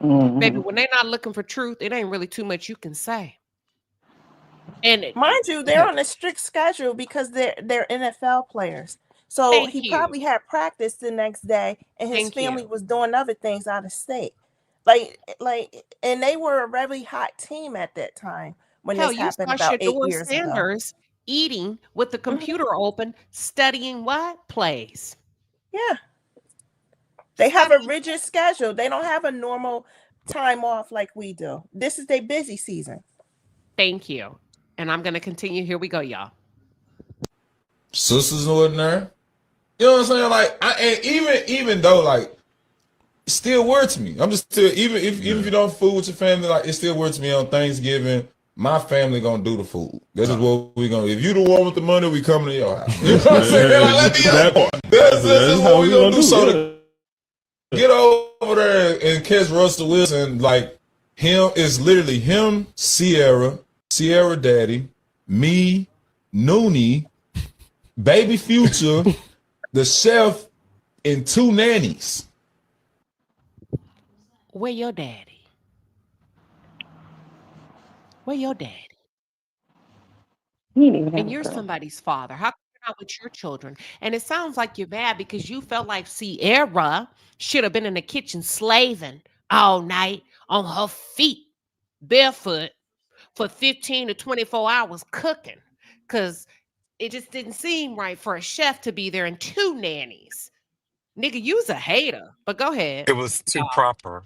Baby, when they're not looking for truth, it ain't really too much you can say. And mind you, they're on a strict schedule because they're NFL players. So he probably had practice the next day, and his family was doing other things out of state. And they were a really hot team at that time when this happened about 8 years ago. Eating with the computer open, studying what? Plays. Yeah. They have a rigid schedule. They don't have a normal time off like we do. This is their busy season. Thank you. And I'm going to continue. Here we go, y'all. Sisters wasn't there. You know what I'm saying? Like, even though, like, it still weird to me. I'm just still, even if you don't food with your family, like, it still weird to me on Thanksgiving. My family gonna do the food. This is what we gonna. If you the one with the money, we coming to your house. You know what I'm saying? Like, let me This is what we gonna do. So get over there and catch Russell Wilson. Like, him is literally him, Sierra Daddy, me, Noonie, Baby Future, the chef, and 2 nannies. Where your daddy? Where your daddy? And you're somebody's father. How come you're not with your children? And it sounds like you're mad because you felt like Sierra should have been in the kitchen slaving all night on her feet, barefoot, for 15 to 24 hours cooking. Because it just didn't seem right for a chef to be there and 2 nannies. Nigga, you's a hater. But go ahead. It was too proper.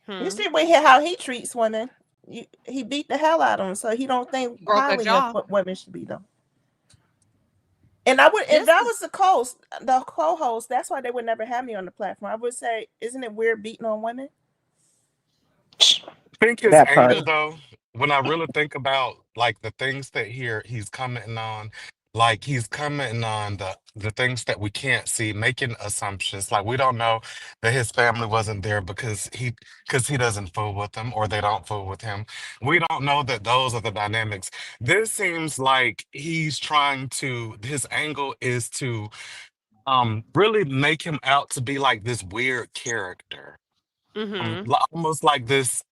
You see how he treats women. He beat the hell out of them, so he don't think highly of what women should be done. And I would, if that was the co-host, that's why they would never have me on the platform. I would say, isn't it weird beating on women? I think his anger, though, when I really think about like the things that he's commenting on, Like he's commenting on the things that we can't see, making assumptions. Like we don't know that his family wasn't there because he doesn't fool with them or they don't fool with him. We don't know that those are the dynamics. This seems like he's trying to, his angle is to really make him out to be like this weird character. Mm-hmm. Almost like this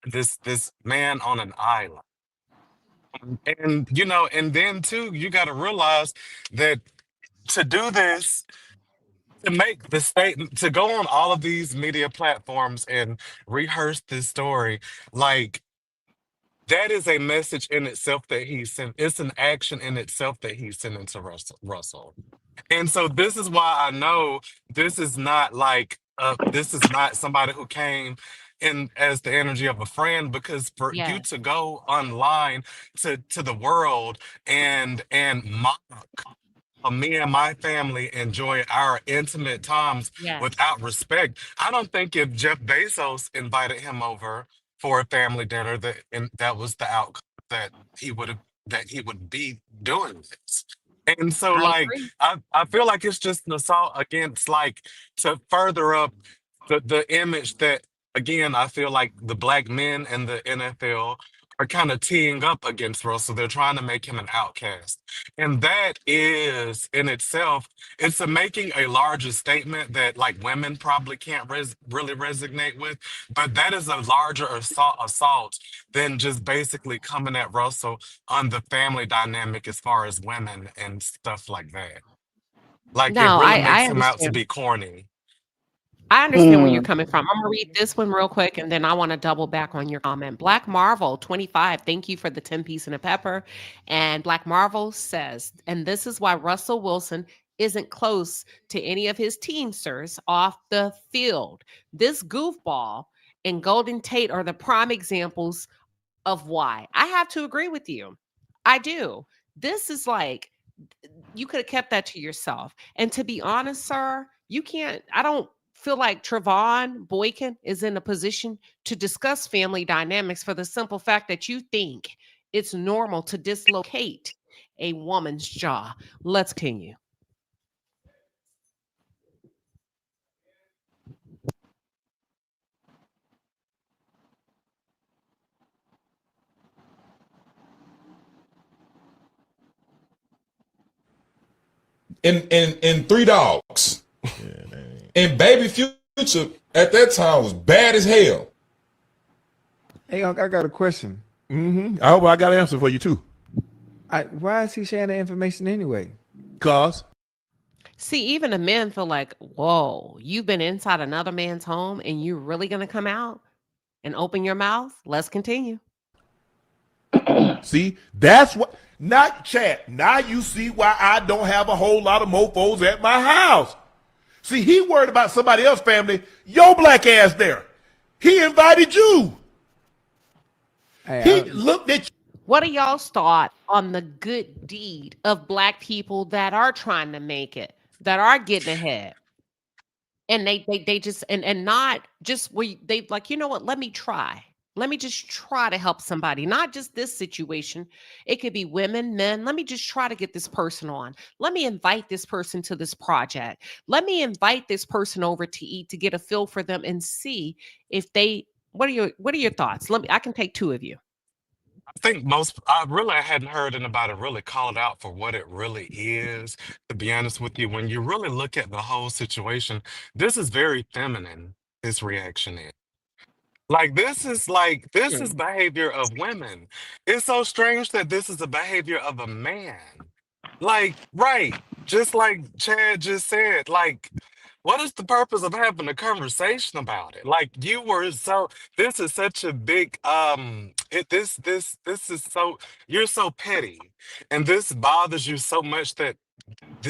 man on an island. And you know, and then too, you got to realize that to do this, to make the statement, to go on all of these media platforms and rehearse this story, like that is a message in itself that he sent. It's an action in itself that he's sending to Russell. And so this is why I know this is not like this is not somebody who came in as the energy of a friend, because for you Yes. to go online to the world and mock me and my family enjoy our intimate times Yes. without respect. I don't think if Jeff Bezos invited him over for a family dinner that was the outcome that he would have that he would be doing this. And so I like agree. I feel like it's just an assault against like to further up the image that again I feel like the black men and the NFL are kind of teeing up against Russell. They're trying to make him an outcast. And that is in itself, it's a making a larger statement that like women probably can't really resonate with, but that is a larger assault than just basically coming at Russell on the family dynamic as far as women and stuff like that. Like it No, really I makes him out to understand. be corny. I understand where you're Mm. coming from. I'm gonna read this one real quick, and then I want to double back on your comment. Black Marvel 25, thank you for the 10 piece and a pepper. And Black Marvel says, and this is why Russell Wilson isn't close to any of his teamsters off the field. This goofball and Golden Tate are the prime examples of why. I have to agree with you. I do. This is like you could have kept that to yourself. And to be honest, sir, you can't, I don't feel like Trevone Boykin is in a position to discuss family dynamics for the simple fact that you think it's normal to dislocate a woman's jaw. Let's continue. In Three Dogs. And Baby Future at that time was bad as hell. Hey, Unc, I got a question. I hope I got an answer for you too. Why is he sharing the information anyway? Cause See, even the men feel like, whoa, you've been inside another man's home and you're really going to come out and open your mouth? Let's continue. see, that's what not chat. Now you see why I don't have a whole lot of mofos at my house. See, he worried about somebody else's family. Your black ass there. He invited you. Hey, He looked at you. What are y'all's thought on the good deed of Black people that are trying to make it, that are getting ahead? And they just and not just they like, you know what, let me try. Let me just try to help somebody, not just this situation. It could be women, men. Let me just try to get this person on. Let me invite this person to this project. Let me invite this person over to eat to get a feel for them and see if they what are your thoughts? I can take two of you. I think I really hadn't heard anybody really call it out for what it really is. To be honest with you, when you really look at the whole situation, this is very feminine, this reaction is. This is behavior of women. It's so strange that this is a behavior of a man. Like, right, just like Chad just said, like, what is the purpose of having a conversation about it? Like you were so this is such a big this is so you're so petty and this bothers you so much that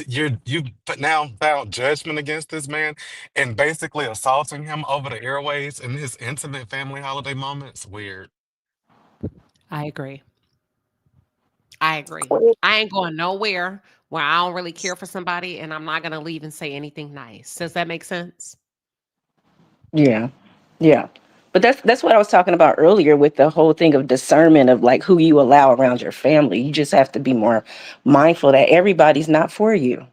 you now found judgment against this man and basically assaulting him over the airways in his intimate family holiday moments. Weird. I agree. I agree. I ain't going nowhere where I don't really care for somebody and I'm not going to leave and say anything nice. Does that make sense? Yeah. Yeah. But But that's what I was talking about earlier with the whole thing of discernment of like who you allow around your family. You just have to be more mindful that everybody's not for you.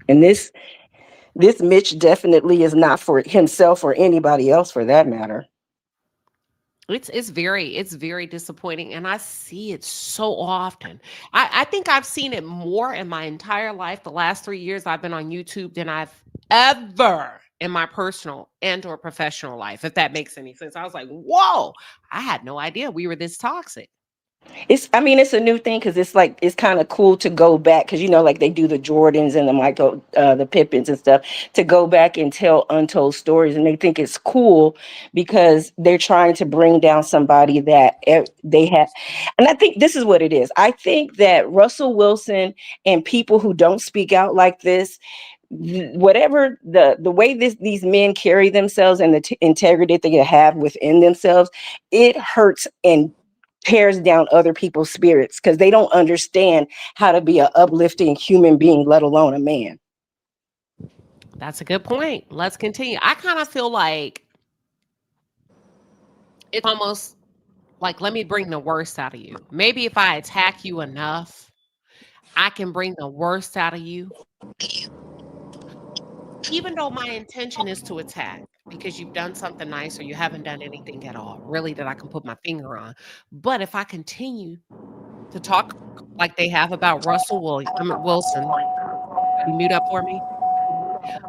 And this Mitch definitely is not for himself or anybody else for that matter. It's very disappointing, and I see it so often. I think I've seen it more in my entire life, the last 3 years I've been on YouTube, than I've ever in my personal and or professional life, if that makes any sense. I was like, whoa, I had no idea we were this toxic. It's a new thing because it's like it's kind of cool to go back because like they do the Jordans and the Michael the Pippins and stuff to go back and tell untold stories, and they think it's cool because they're trying to bring down somebody that they have. And I think this is what it is. I think that Russell Wilson and people who don't speak out like this, whatever the way these men carry themselves and the integrity they have within themselves, it hurts and tears down other people's spirits because they don't understand how to be an uplifting human being, let alone a man. That's a good point. Let's continue. I kind of feel like it's almost like, let me bring the worst out of you. Maybe if I attack you enough, I can bring the worst out of you, even though my intention is to attack because you've done something nice or you haven't done anything at all, really, that I can put my finger on. But if I continue to talk like they have about Wilson, can you mute up for me?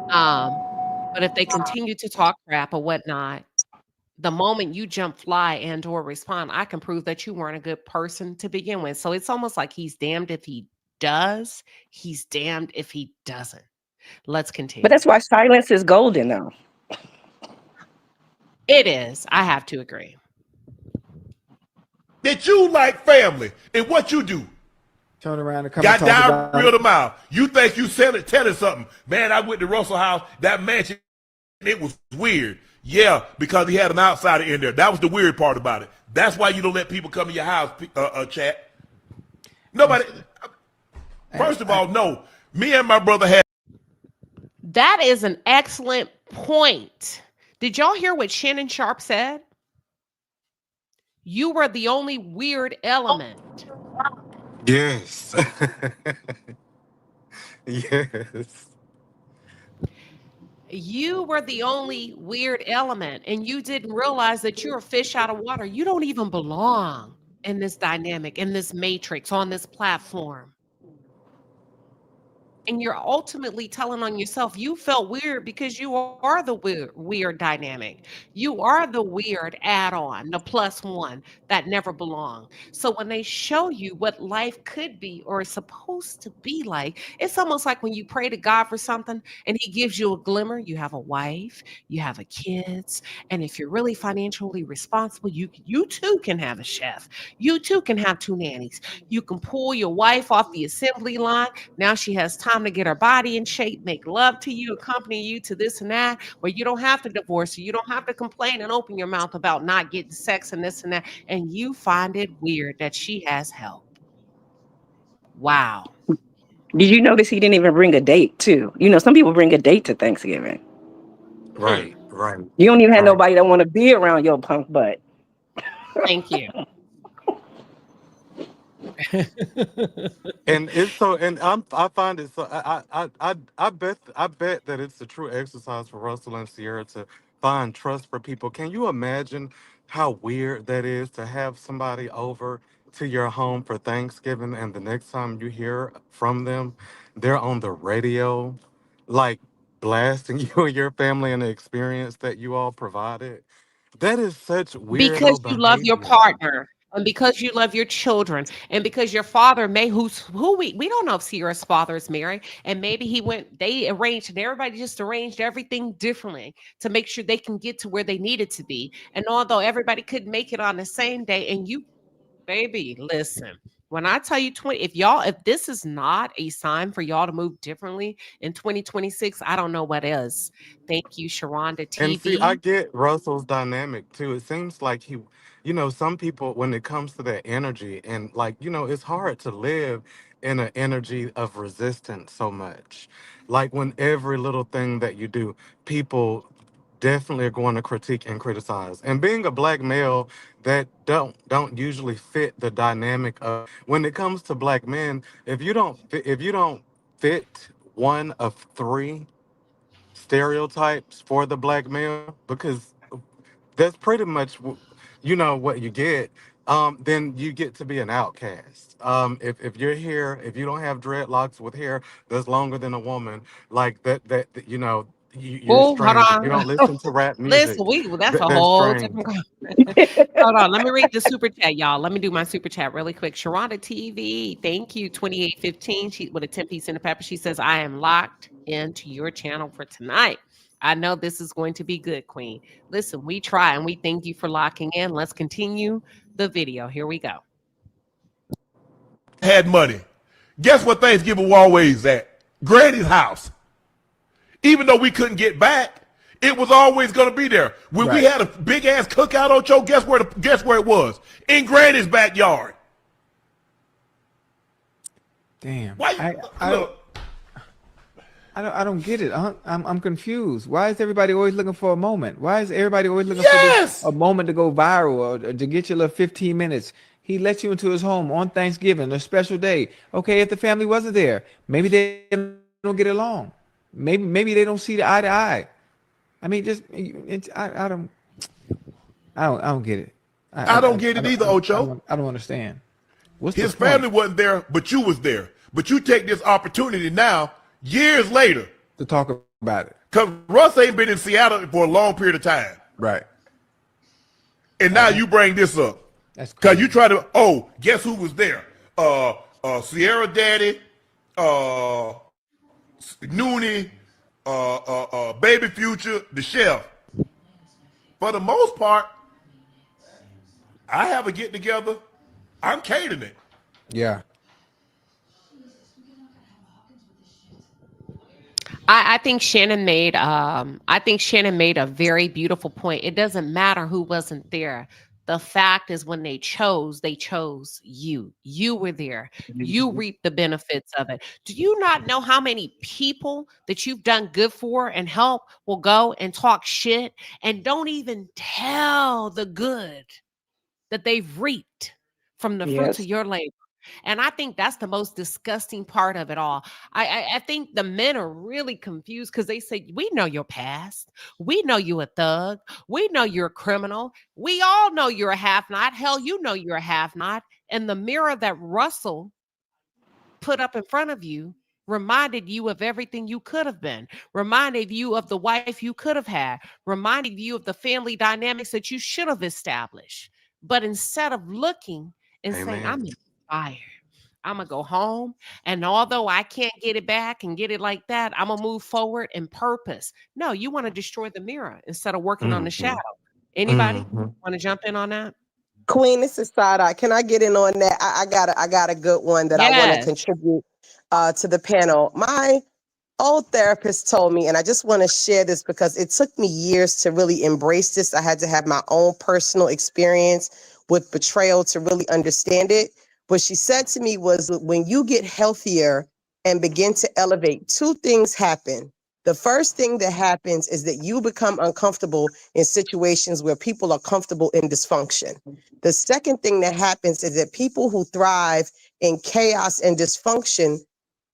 But if they continue to talk crap or whatnot, the moment you jump fly and or respond, I can prove that you weren't a good person to begin with. So it's almost like he's damned if he does, he's damned if he doesn't. Let's But continue. that's why silence is golden, though. It is. I have to agree. That you like family and what you do. Turn around and come Got and talk down about real to mouth. You think you telling something. Man, I went to Russell House, that mansion, it was weird. Yeah, because he had an outsider in there. That was the weird part about it. That's why you don't let people come to your house, chat. Nobody. First of all, no. Me and my brother had. That is an excellent point. Did y'all hear what Shannon Sharpe said? You were the only weird element. Yes. Yes. You were the only weird element, and you didn't realize that you're a fish out of water. You don't even belong in this dynamic, in this matrix, on this platform. And you're ultimately telling on yourself you felt weird because you are the weird dynamic. You are the weird add-on, the plus one that never belonged. So when they show you what life could be or is supposed to be like, it's almost like when you pray to God for something and he gives you a glimmer. You have a wife, you have a kids, and if you're really financially responsible, you too can have a chef. You too can have 2 nannies. You can pull your wife off the assembly line. Now she has time to get her body in shape, make love to you, accompany you to this and that, where you don't have to divorce her. You don't have to complain and open your mouth about not getting sex and this and that. And you find it weird that she has help. Wow. Did you notice he didn't even bring a date, too? Some people bring a date to Thanksgiving. Right, right, You don't even have right. nobody that want to be around your punk butt. Thank you. And it's so, and I find it so. I bet that it's a true exercise for Russell and Sierra to find trust for people. Can you imagine how weird that is to have somebody over to your home for Thanksgiving, and the next time you hear from them, they're on the radio, like blasting you and your family and the experience that you all provided. That is such Because weirdo you love your behavior. partner and because you love your children and because your father may who we don't know if Sierra's father is married, and maybe they arranged, and everybody just arranged everything differently to make sure they can get to where they needed to be. And although everybody couldn't make it on the same day, and you, baby, listen, when I tell you if this is not a sign for y'all to move differently in 2026, I don't know what is. Thank you, Sharonda And see, I TV. get Russell's dynamic too. It seems like some people, when it comes to their energy, and like, it's hard to live in an energy of resistance so much. Like when every little thing that you do, people definitely are going to critique and criticize. And being a black male, that don't usually fit the dynamic of when it comes to black men. If you don't fit one of three stereotypes for the black male, because that's pretty much what you get. Then you get to be an outcast. If you're here, if you don't have dreadlocks with hair that's longer than a woman, like you're Oh, hold strange. If you on. don't listen to rap music, Listen, that's a that's whole strange. different. Hold on, let me read the super chat, y'all. Let me do my super chat really quick. Sharonda TV, thank you. 2815. She with a 10-piece in the pepper. She says, I am locked into your channel for tonight. I know this is going to be good, Queen. Listen, we try and we thank you for locking in. Let's continue the video. Here we go. Had money. Guess what Thanksgiving was always at? Granny's house. Even though we couldn't get back, it was always going to be there. When we had a big ass cookout, Ocho, guess where it was? In Granny's backyard. Damn. Why? I don't get it. I'm confused. Why is everybody always looking for a moment? Why is everybody always looking for a moment to go viral or to get your little 15 minutes? He let you into his home on Thanksgiving, a special day. Okay, if the family wasn't there, maybe they don't get along. Maybe they don't see the eye to eye. I mean, I don't get it. I don't get it either, Ocho. I don't understand. His family wasn't there, but you was there. But you take this opportunity now, years later, to talk about it. Because Russ ain't been in Seattle for a long period of time. Right. And now you bring this up. That's because you try to, guess who was there? Sierra Daddy, Noonie, Baby Future, the chef. For the most part, I have a get together. I'm catering it. Yeah. I think Shannon made a very beautiful point. It doesn't matter who wasn't there. The fact is when they chose you. You were there. You reaped the benefits of it. Do you not know how many people that you've done good for and help will go and talk shit and don't even tell the good that they've reaped from the fruits of your labor? And I think that's the most disgusting part of it all. I think the men are really confused because they say, we know your past. We know you a thug. We know you're a criminal. We all know you're a half-knot. Hell, you know you're a half-knot. And the mirror that Russell put up in front of you reminded you of everything you could have been, reminded you of the wife you could have had, reminded you of the family dynamics that you should have established. But instead of looking and saying, I'm inspired, I'm gonna go home, and although I can't get it back and get it like that, I'm gonna move forward in purpose. No, you want to destroy the mirror instead of working on the shadow. Anybody want to jump in on that? Queen, this is side eye. Can I get in on that? I got a good one that I want to contribute to the panel. My old therapist told me, and I just want to share this because it took me years to really embrace this. I had to have my own personal experience with betrayal to really understand it. What she said to me was, when you get healthier and begin to elevate, two things happen. The first thing that happens is that you become uncomfortable in situations where people are comfortable in dysfunction. The second thing that happens is that people who thrive in chaos and dysfunction,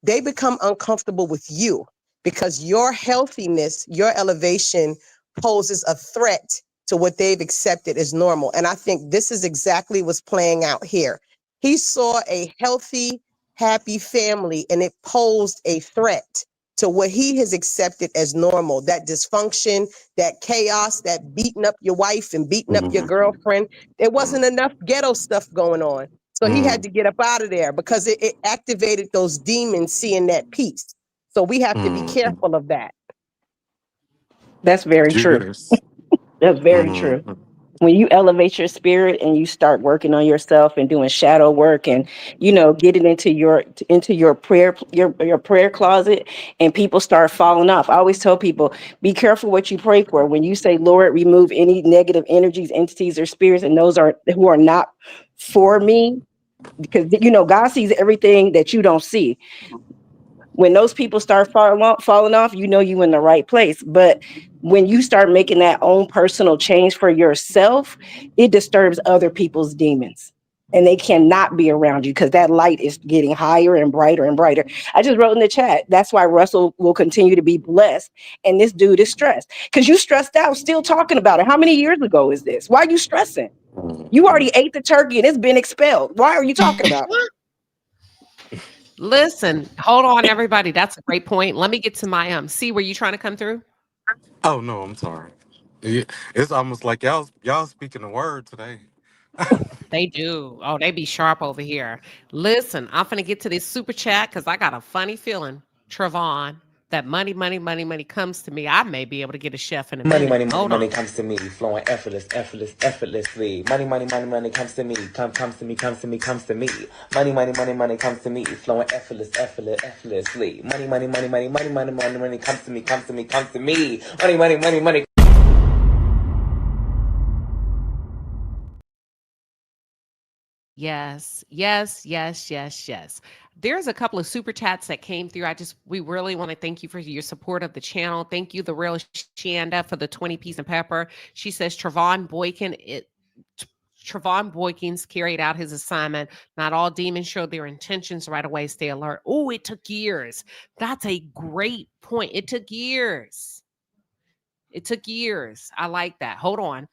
they become uncomfortable with you because your healthiness, your elevation poses a threat to what they've accepted as normal. And I think this is exactly what's playing out here. He saw a healthy, happy family, and it posed a threat to what he has accepted as normal. That dysfunction, that chaos, that beating up your wife and beating up your girlfriend. There wasn't enough ghetto stuff going on. So he had to get up out of there because it activated those demons seeing that peace. So we have to be careful of that. That's very true. That's very true. When you elevate your spirit and you start working on yourself and doing shadow work and, getting into your prayer closet, and people start falling off. I always tell people, be careful what you pray for. When you say, Lord, remove any negative energies, entities, or spirits, and those who are not for me, because, God sees everything that you don't see. When those people start falling off, you in the right place. But When you start making that own personal change for yourself, it disturbs other people's demons. And they cannot be around you because that light is getting higher and brighter and brighter. I just wrote in the chat, that's why Russell will continue to be blessed. And this dude is stressed because you stressed out still talking about it. How many years ago is this? Why are you stressing? You already ate the turkey and it's been expelled. Why are you talking about it? Listen, hold on, everybody. That's a great point. Let me get to my C. Were you trying to come through? Oh no, I'm sorry. It's almost like y'all speaking the word today. They do. Oh, they be sharp over here. Listen, I'm finna get to this super chat because I got a funny feeling, Trevone, that money comes to me. I may be able to get a chef in a minute. Hold on. Comes to me, flowing effortlessly. Money comes to me, comes to me. Money comes to me, flowing effortlessly. Money comes to me. Money. Yes. There's a couple of super chats that came through. We really want to thank you for your support of the channel. Thank you, the real Shanda, for the 20 piece and pepper. She says Trevone Boykins carried out his assignment. Not all demons show their intentions right away. Stay alert. Oh, it took years. That's a great point. It took years. I like that. Hold on.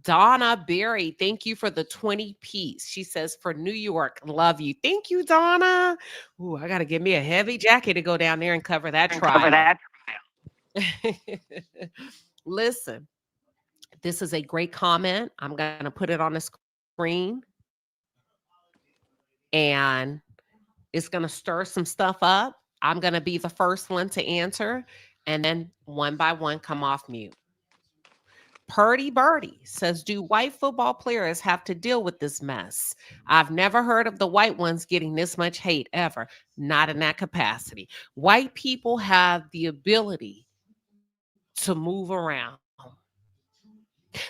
Donna Berry, thank you for the 20 piece. She says, for New York, love you. Thank you, Donna. Ooh, I got to get me a heavy jacket to go down there and cover that trial. Listen, this is a great comment. I'm going to put it on the screen. And it's going to stir some stuff up. I'm going to be the first one to answer. And then one by one, come off mute. Purdy Birdie says, do white football players have to deal with this mess? I've never heard of the white ones getting this much hate ever. Not in that capacity. White people have the ability to move around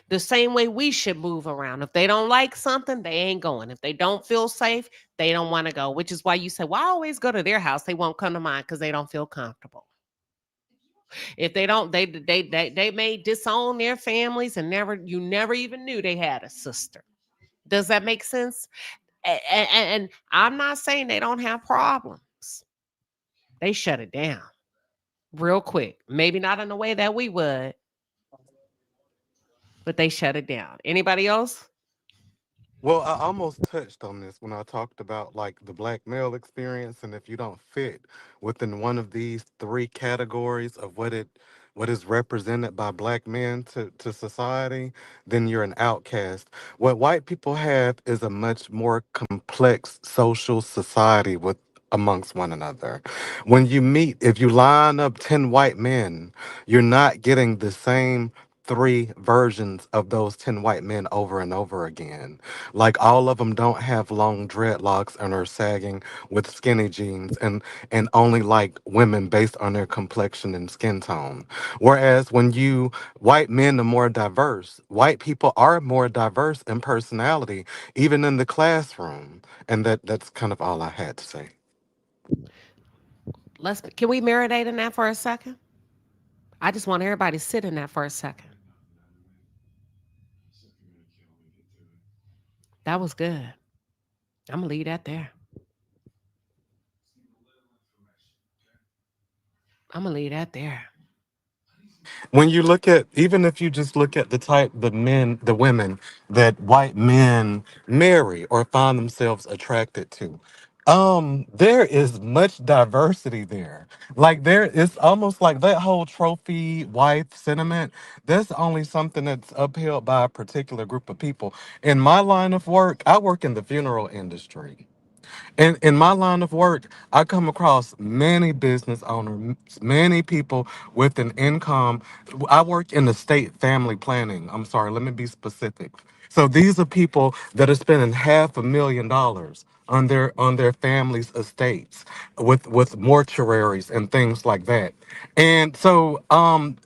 the same way we should move around. If they don't like something, they ain't going. If they don't feel safe, they don't want to go, which is why you say, well, I always go to their house. They won't come to mine because they don't feel comfortable. If they don't, they may disown their families and you never even knew they had a sister. Does that make sense? And I'm not saying they don't have problems. They shut it down real quick. Maybe not in the way that we would, but they shut it down. Anybody else? Well, I almost touched on this when I talked about like the black male experience, and if you don't fit within one of these three categories of what is represented by black men to society, then you're an outcast. What white people have is a much more complex social society with amongst one another. When you meet, if you line up 10 white men, you're not getting the same three versions of those 10 white men over and over again. Like all of them don't have long dreadlocks and are sagging with skinny jeans and only like women based on their complexion and skin tone. Whereas when white men are more diverse, white people are more diverse in personality, even in the classroom. And that's kind of all I had to say. Can we marinate in that for a second? I just want everybody to sit in that for a second. That was good. I'm gonna leave that there. When you look at, even if you just look at the women that white men marry or find themselves attracted to, there is much diversity there. Like it's almost like that whole trophy wife sentiment. That's only something that's upheld by a particular group of people. In my line of work, I work in the funeral industry. In my line of work, I come across many business owners, many people with an income. I work in estate family planning. I'm sorry, let me be specific. So these are people that are spending $500,000 on their family's estates with mortuaries and things like that. And so I'm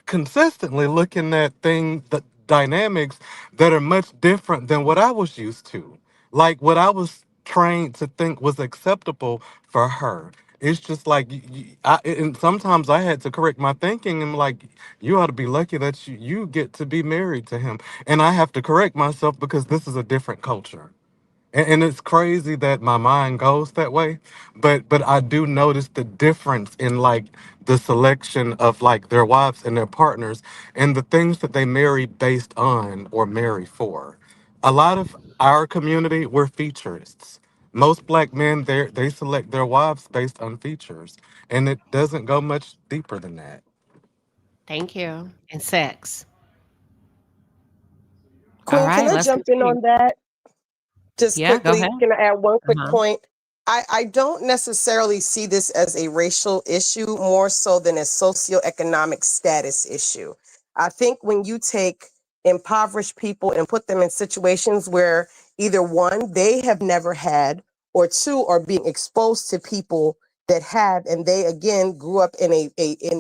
consistently looking at the dynamics that are much different than what I was used to. Like what I was trained to think was acceptable for her. It's just like, and sometimes I had to correct my thinking and like, you ought to be lucky that you get to be married to him. And I have to correct myself because this is a different culture. And it's crazy that my mind goes that way, but I do notice the difference in like the selection of like their wives and their partners and the things that they marry based on or marry for. A lot of our community, we're featurists. Most black men, they select their wives based on features, and it doesn't go much deeper than that. Thank you. And sex. All Queen, can right, I let's jump in continue. on that? Just Yeah, go quickly, ahead. can I add one quick Uh-huh. point? I don't necessarily see this as a racial issue more so than a socioeconomic status issue. I think when you take impoverished people and put them in situations where either one, they have never had, or two, are being exposed to people that have, and they again grew up in an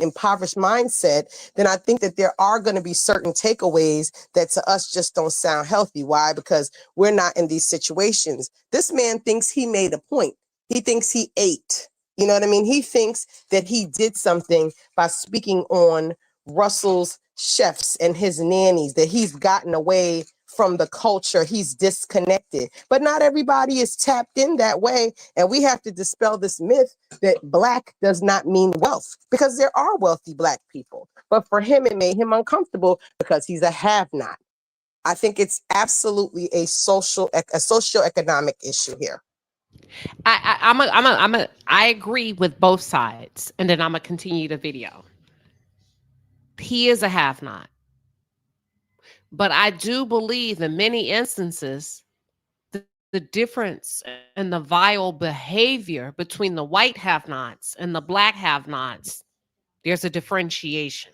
impoverished mindset, then I think that there are going to be certain takeaways that to us just don't sound healthy. Why? Because we're not in these situations. This man thinks he made a point. He thinks he ate. You know what I mean? He thinks that he did something by speaking on Russell's chefs and his nannies, that he's gotten away from the culture. He's disconnected. But not everybody is tapped in that way. And we have to dispel this myth that black does not mean wealth, because there are wealthy black people. But for him, it made him uncomfortable because he's a have-not. I think it's absolutely a socioeconomic issue here. I agree with both sides, and then I'm gonna continue the video. He is a have not, but I do believe in many instances the difference and the vile behavior between the white have nots and the black have nots. There's a differentiation.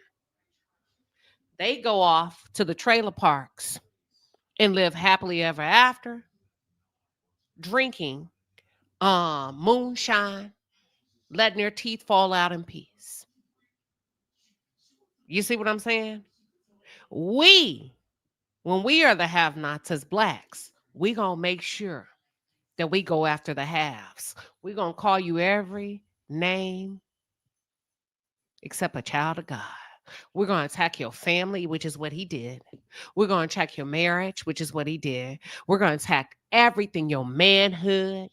They go off to the trailer parks and live happily ever after, drinking moonshine, letting their teeth fall out in peace. You see what I'm saying? We, when we are the have-nots as blacks, we gonna make sure that we go after the haves. We gonna call you every name except a child of God. We're gonna attack your family, which is what he did. We're gonna attack your marriage, which is what he did. We're gonna attack everything, your manhood.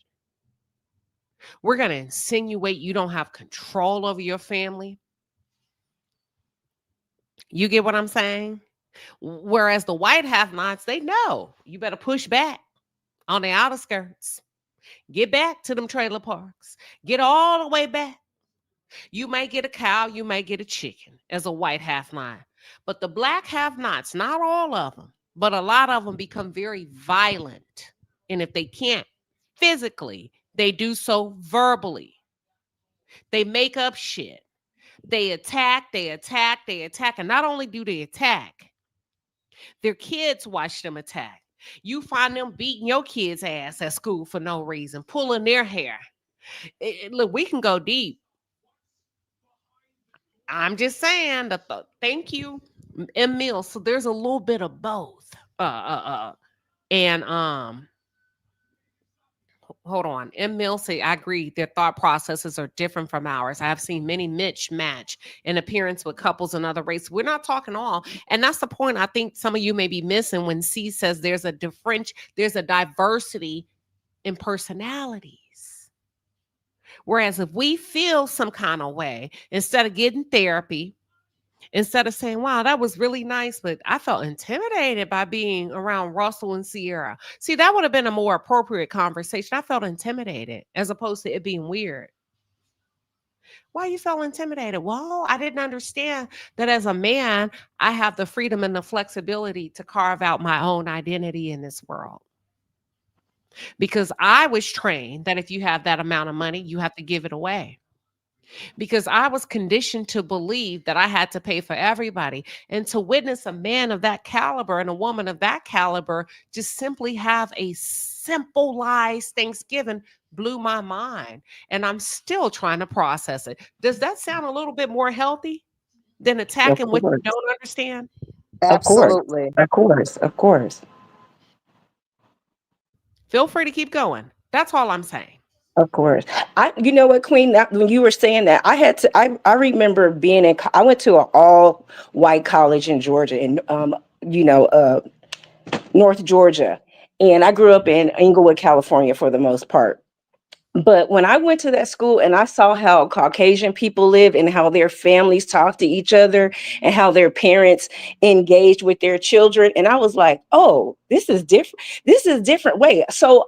We're gonna insinuate you don't have control over your family. You get what I'm saying? Whereas the white have-nots, they know you better push back on the outer skirts. Get back to them trailer parks. Get all the way back. You may get a cow, you may get a chicken as a white have-not. But the black have-nots, not all of them, but a lot of them become very violent. And if they can't physically, they do so verbally. They make up shit. They attack, they attack, they attack. And not only do they attack, their kids watch them attack. You find them beating your kids' ass at school for no reason, pulling their hair. Look, we can go deep. I'm just saying that. Thank you, Emil. So there's a little bit of both. And hold on. Emil say, I agree. Their thought processes are different from ours. I have seen many mismatch in appearance with couples in other races. We're not talking all, and that's the point. I think some of you may be missing when C says there's a diversity in personalities. Whereas if we feel some kind of way, instead of getting therapy, instead of saying, wow, that was really nice, but I felt intimidated by being around Russell and Sierra. See, that would have been a more appropriate conversation. I felt intimidated as opposed to it being weird. Why you felt intimidated? Well, I didn't understand that as a man, I have the freedom and the flexibility to carve out my own identity in this world. Because I was trained that if you have that amount of money, you have to give it away. Because I was conditioned to believe that I had to pay for everybody. And to witness a man of that caliber and a woman of that caliber just simply have a simplified Thanksgiving blew my mind. And I'm still trying to process it. Does that sound a little bit more healthy than Of attacking what you course. don't understand? Of course. Absolutely. Of course. Of course. Feel free to keep going. That's all I'm saying. Of course. You know what, Queen, when you were saying that, I remember being I went to an all white college in Georgia, in, you know, North Georgia. And I grew up in Inglewood, California for the most part. But when I went to that school and I saw how Caucasian people live and how their families talk to each other and how their parents engaged with their children, and I was like, oh, this is different. This is a different way. So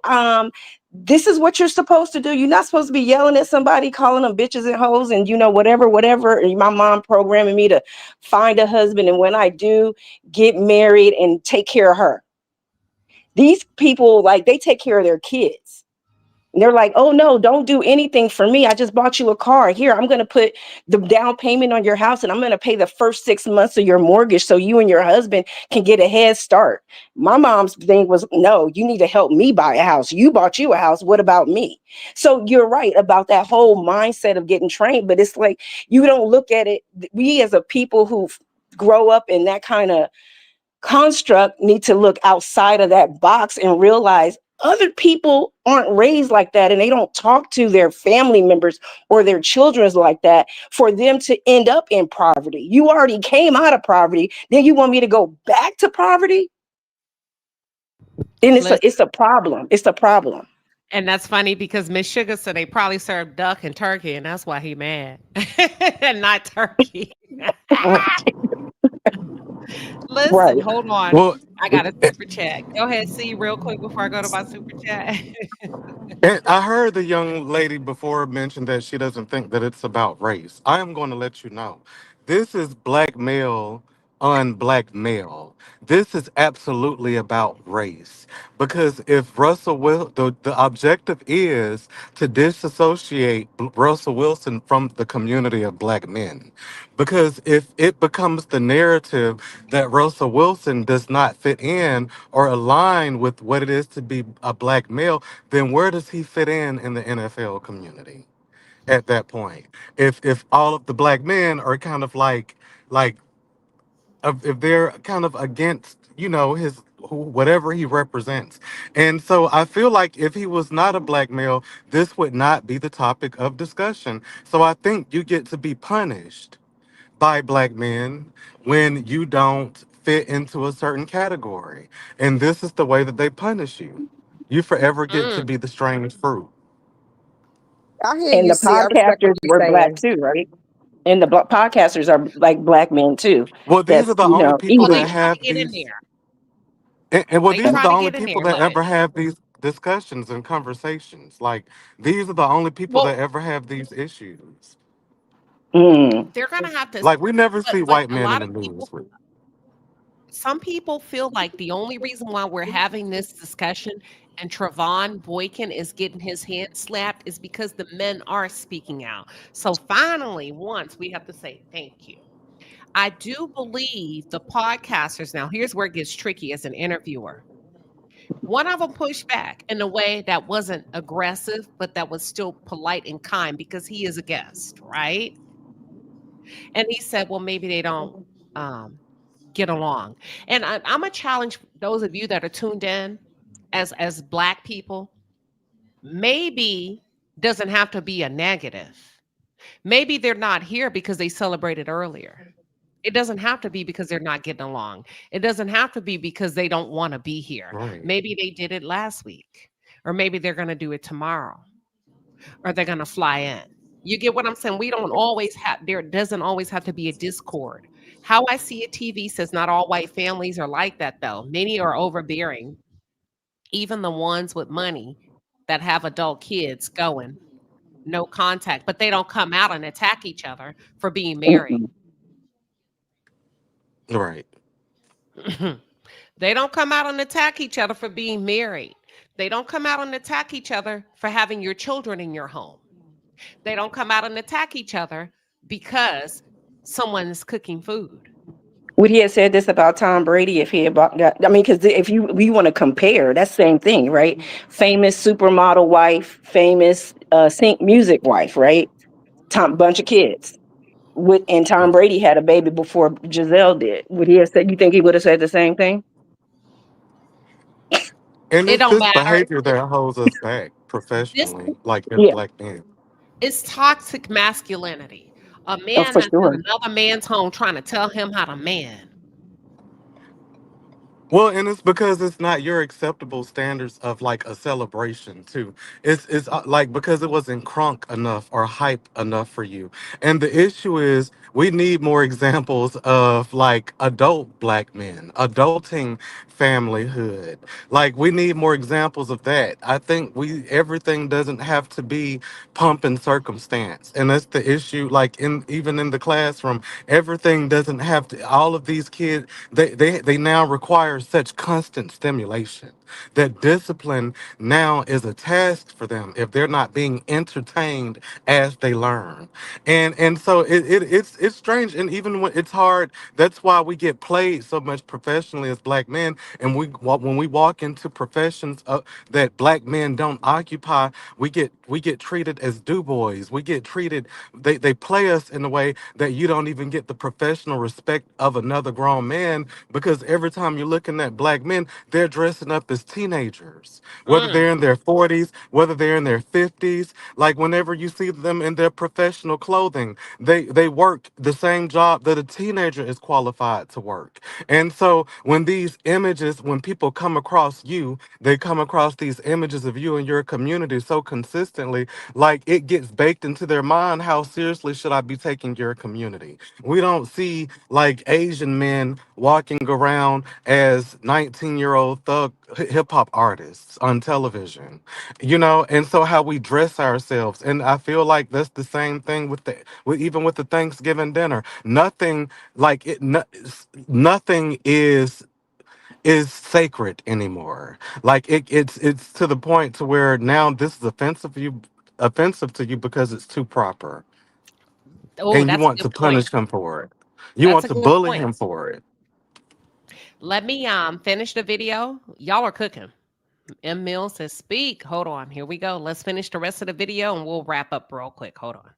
this is what you're supposed to do. You're not supposed to be yelling at somebody, calling them bitches and hoes, and whatever. And my mom programming me to find a husband, and when I do, get married and take care of her. These people, like, they take care of their kids. And they're like, oh no, don't do anything for me. I just bought you a car. Here, I'm going to put the down payment on your house and I'm going to pay the first 6 months of your mortgage so you and your husband can get a head start. My mom's thing was, no, you need to help me buy a house. You bought you a house. What about me? So you're right about that whole mindset of getting trained. But it's like, you don't look at it. We as a people who grow up in that kind of construct need to look outside of that box and realize other people aren't raised like that and they don't talk to their family members or their children like that for them to end up in poverty. You already came out of poverty. Then you want me to go back to poverty? And it's a problem. It's a problem. And that's funny because Miss Sugar said they probably served duck and turkey, and that's why he mad. And not turkey. Listen, Right. hold on. Well, I got a super chat. Go ahead, see real quick before I go to my super chat. and I heard the young lady before mention that she doesn't think that it's about race. I am going to let you know. This is black male on black male. This is absolutely about race. Because if the objective is to disassociate Russell Wilson from the community of black men. Because if it becomes the narrative that Russell Wilson does not fit in or align with what it is to be a black male, then where does he fit in the NFL community at that point? If all of the black men are kind of like if they're kind of against, you know, whatever he represents. And so I feel like if he was not a black male, this would not be the topic of discussion. So I think you get to be punished by black men when you don't fit into a certain category. And this is the way that they punish you. You forever get to be the strange fruit. I hear And you, the see. I respect what podcasters you're were black saying. too, right? And the podcasters are like black men too. Well, these That's, are the only people Well, they that easy. try to have get in these, there. and They these are try the to only get in people there. that ever have these discussions and conversations. Like, these are the only people Well, that ever have these issues. Mm. they're gonna have to, Like, we never see but white a men in lot the of people, news. some people feel like the only reason why we're having this discussion and Trevone Boykin is getting his hand slapped is because the men are speaking out. So finally, once we have to say thank you. I do believe the podcasters, now here's where it gets tricky as an interviewer. One of them pushed back in a way that wasn't aggressive, but that was still polite and kind because he is a guest, right? And he said, well, maybe they don't get along. And I'm gonna challenge those of you that are tuned in as black people. Maybe doesn't have to be a negative. Maybe they're not here because they celebrated earlier. It doesn't have to be because they're not getting along. It doesn't have to be because they don't want to be here. Right. Maybe they did it last week, or maybe they're going to do it tomorrow, or they're going to fly in. You get what I'm saying? We don't always have, there doesn't always have to be a discord. How I see it, TV says not all white families are like that, though. Many are overbearing, even the ones with money that have adult kids going, no contact, but they don't come out and attack each other for being married. Mm-mm. Right. They don't come out and attack each other for being married. They don't come out and attack each other for having your children in your home. They don't come out and attack each other because someone's cooking food. Would he have said this about Tom Brady if he had bought that? I mean, because if we want to compare, that's the same thing, right? Famous supermodel wife, famous sync music wife, right? Bunch of kids. And Tom Brady had a baby before Giselle did. Would he have said? You think he would have said the same thing? And It it's don't this matter. behavior that holds us back. This professionally, like as Yeah, black men. is toxic masculinity. A oh, man for that's in sure. another man's home trying to tell him how to man. Well, and it's because it's not your acceptable standards of like a celebration too. It's like because it wasn't crunk enough or hype enough for you. And the issue is we need more examples of like adult black men, adulting familyhood. Like we need more examples of that. I think we everything doesn't have to be pump and circumstance. And that's the issue like in even in the classroom, everything doesn't have to all of these kids they now require such constant stimulation that discipline now is a task for them if they're not being entertained as they learn. And so it's strange, and even when it's hard, that's why we get played so much professionally as black men. And when we walk into professions that black men don't occupy, we get treated as do boys. We get treated, they play us in a way that you don't even get the professional respect of another grown man, because every time you're looking at black men, they're dressing up as teenagers, whether Mm. they're in their 40s, whether they're in their 50s. Like whenever you see them in their professional clothing, they work the same job that a teenager is qualified to work. And so when these images, when people come across you, they come across these images of you and your community so consistently, like it gets baked into their mind. How seriously should I be taking your community? We don't see like Asian men walking around as 19-year-old thug hip hop artists on television, and so how we dress ourselves. And I feel like that's the same thing even with the Thanksgiving dinner. Nothing like it, nothing is sacred anymore. Like it's to the point to where now this is offensive to you because it's too proper, Oh, and you that's a want to good point. punish him for it. You That's want a to good bully point. him for it. Let me finish the video. Y'all are cooking. M Mill says speak. Hold on. Here we go. Let's finish the rest of the video and we'll wrap up real quick. Hold on.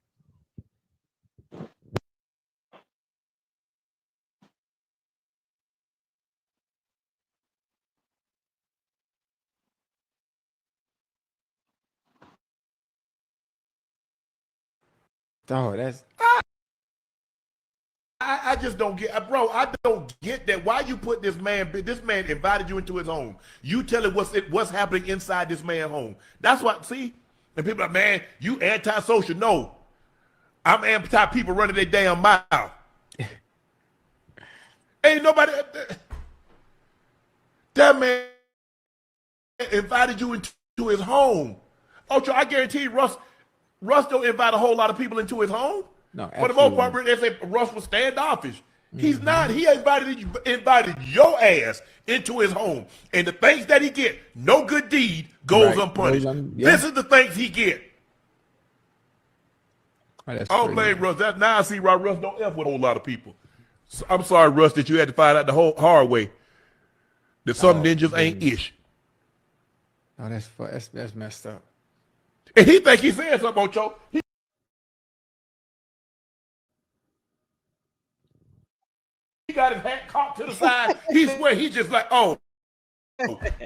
Oh, that's I just don't get, bro. I don't get that. Why you put this man? This man invited you into his home. You tell him what's happening inside this man's home. That's what. See, and people are like, man, you antisocial. No, I'm anti people running their damn mouth. Ain't nobody. That man invited you into his home. Ocho, I guarantee you, Russ don't invite a whole lot of people into his home. no, For the most absolutely. part, they say Russ was standoffish. He's not. He invited your ass into his home. And the things that he get, no good deed goes Right. unpunished. Yeah. This is the things he get. Oh, that's I don't crazy. blame Russ. Now I see why Russ don't F with a whole lot of people. So I'm sorry, Russ, that you had to find out the whole hard way that some ninjas ain't goodness. ish. Oh, that's messed up. And he think he said something, Ocho. He got his hat cocked to the side. He swear he's just like, oh,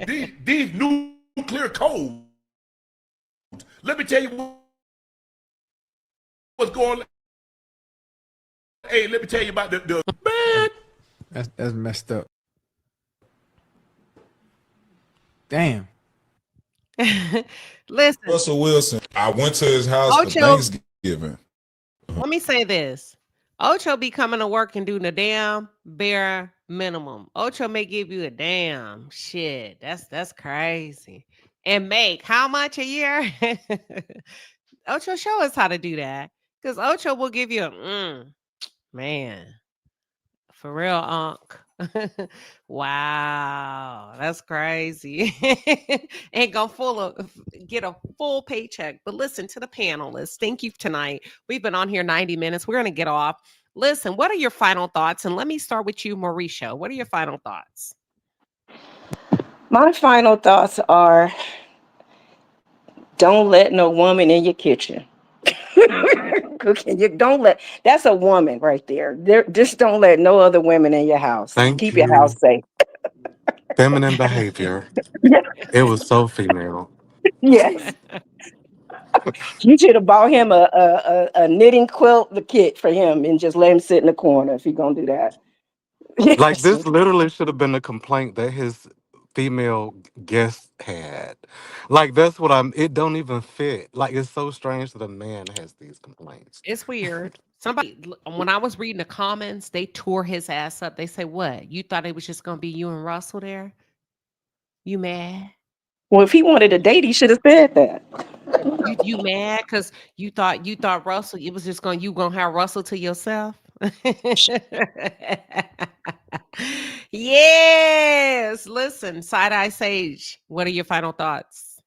these nuclear codes. Let me tell you what's going on. Hey, let me tell you about the man. That's messed up. Damn. Listen, Russell Wilson. I went to his house for Ocho, Thanksgiving. let me say this. Ocho be coming to work and doing the damn bare minimum. Ocho may give you a damn shit. That's crazy. And make how much a year? Ocho, show us how to do that. Because Ocho will give you a man. For real, Unc. Wow, that's crazy. Ain't gonna get a full paycheck. But listen to the panelists. Thank you tonight. We've been on here 90 minutes. We're gonna get off. Listen, what are your final thoughts? And let me start with you, Mauricio. What are your final thoughts? My final thoughts are don't let no woman in your kitchen. Cooking. You don't let that's a woman right there. Just don't let no other women in your house. Thank Keep your you. house safe. Feminine behavior. It was so female. Yes. You should have bought him a knitting quilt, the kit for him, and just let him sit in the corner if you're gonna do that. Like Yes. this literally should have been a complaint that his female guest had. Like that's what I'm. It don't even fit. Like it's so strange that a man has these complaints. It's weird. Somebody, when I was reading the comments, they tore his ass up. They say, "What? You thought it was just gonna be you and Russell there? You mad? Well, if he wanted a date, he should have said that. You mad because you thought Russell? It was just gonna have Russell to yourself." Yes. Listen, side eye sage. What are your final thoughts?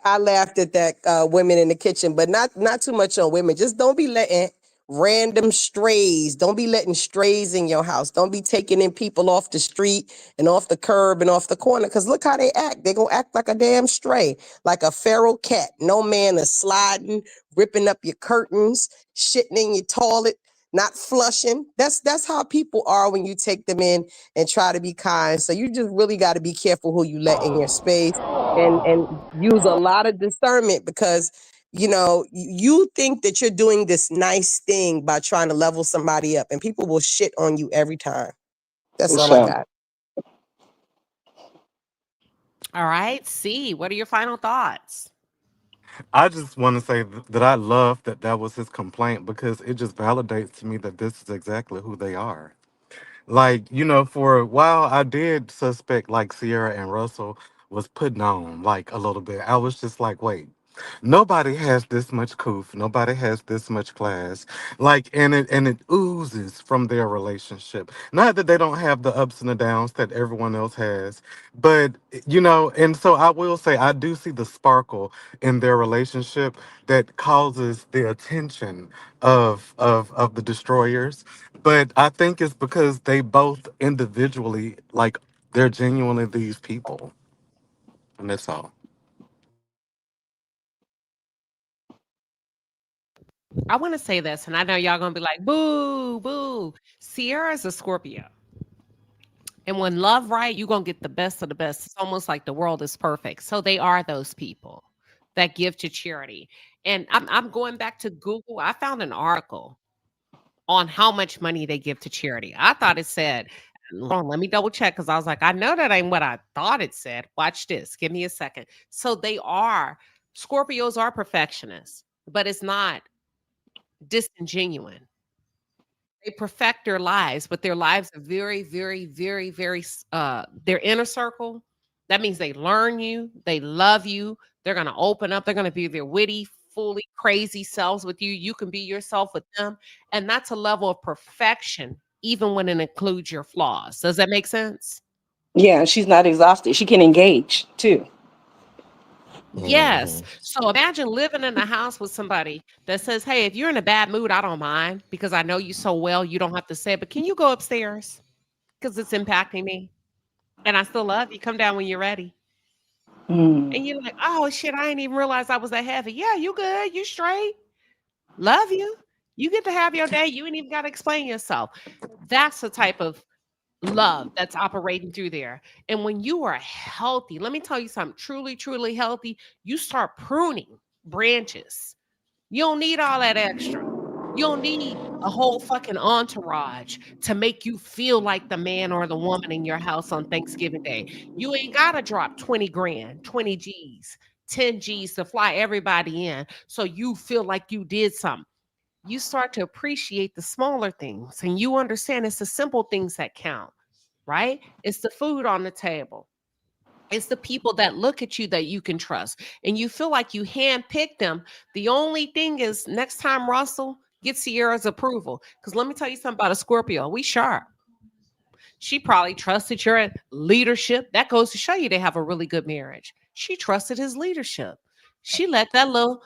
I laughed at that women in the kitchen, but not too much on women. Just don't be letting random strays. Don't be letting strays in your house. Don't be taking in people off the street and off the curb and off the corner. Because look how they act. They're going to act like a damn stray, like a feral cat. No man is sliding, ripping up your curtains, shitting in your toilet, not flushing. That's how people are when you take them in and try to be kind. So you just really got to be careful who you let in your space. And use a lot of discernment, because you think that you're doing this nice thing by trying to level somebody up, and people will shit on you every time. That's For all I sure. got. All right. C, what are your final thoughts? I just want to say that I love that that was his complaint because it just validates to me that this is exactly who they are. Like, for a while, I did suspect like Sierra and Russell was putting on like a little bit. I was just like, wait, nobody has this much coof. Nobody has this much class. Like, and it oozes from their relationship. Not that they don't have the ups and the downs that everyone else has, but and so I will say I do see the sparkle in their relationship that causes the attention of the destroyers. But I think it's because they both individually, like, they're genuinely these people. And that's all. I want to say this, and I know y'all gonna be like, "Boo, boo." Sierra's a Scorpio, and when love right, you're gonna get the best of the best. It's almost like the world is perfect. So they are those people that give to charity. And I'm going back to Google. I found an article on how much money they give to charity. I thought it said, hold on, let me double check because I was like, I know that ain't what I thought it said. Watch this. Give me a second. So Scorpios are perfectionists, but it's not disingenuine. They perfect their lives, but their lives are very, very, very, very, their inner circle. That means they learn you, they love you, they're going to open up, they're going to be their witty, fully crazy selves with you. You can be yourself with them. And that's a level of perfection, even when it includes your flaws. Does that make sense? Yeah, she's not exhausted. She can engage too. Yes. Mhm. So imagine living in a house with somebody that says, "Hey, if you're in a bad mood, I don't mind because I know you so well, you don't have to say it, but can you go upstairs? Because it's impacting me. And I still love you. Come down when you're ready." Mm. And you're like, "Oh shit, I didn't even realize I was that heavy." Yeah, you good. You straight. Love you. You get to have your day. You ain't even got to explain yourself. That's the type of love that's operating through there. And when you are healthy, let me tell you something, truly, truly healthy, you start pruning branches. You don't need all that extra. You don't need a whole fucking entourage to make you feel like the man or the woman in your house on Thanksgiving Day. You ain't got to drop 20 grand, 20 G's, 10 G's to fly everybody in so you feel like you did something. You start to appreciate the smaller things and you understand it's the simple things that count, right? It's the food on the table. It's the people that look at you that you can trust and you feel like you handpicked them. The only thing is next time Russell gets Sierra's approval. Because let me tell you something about a Scorpio. We sharp. She probably trusted your leadership. That goes to show you they have a really good marriage. She trusted his leadership. She let that little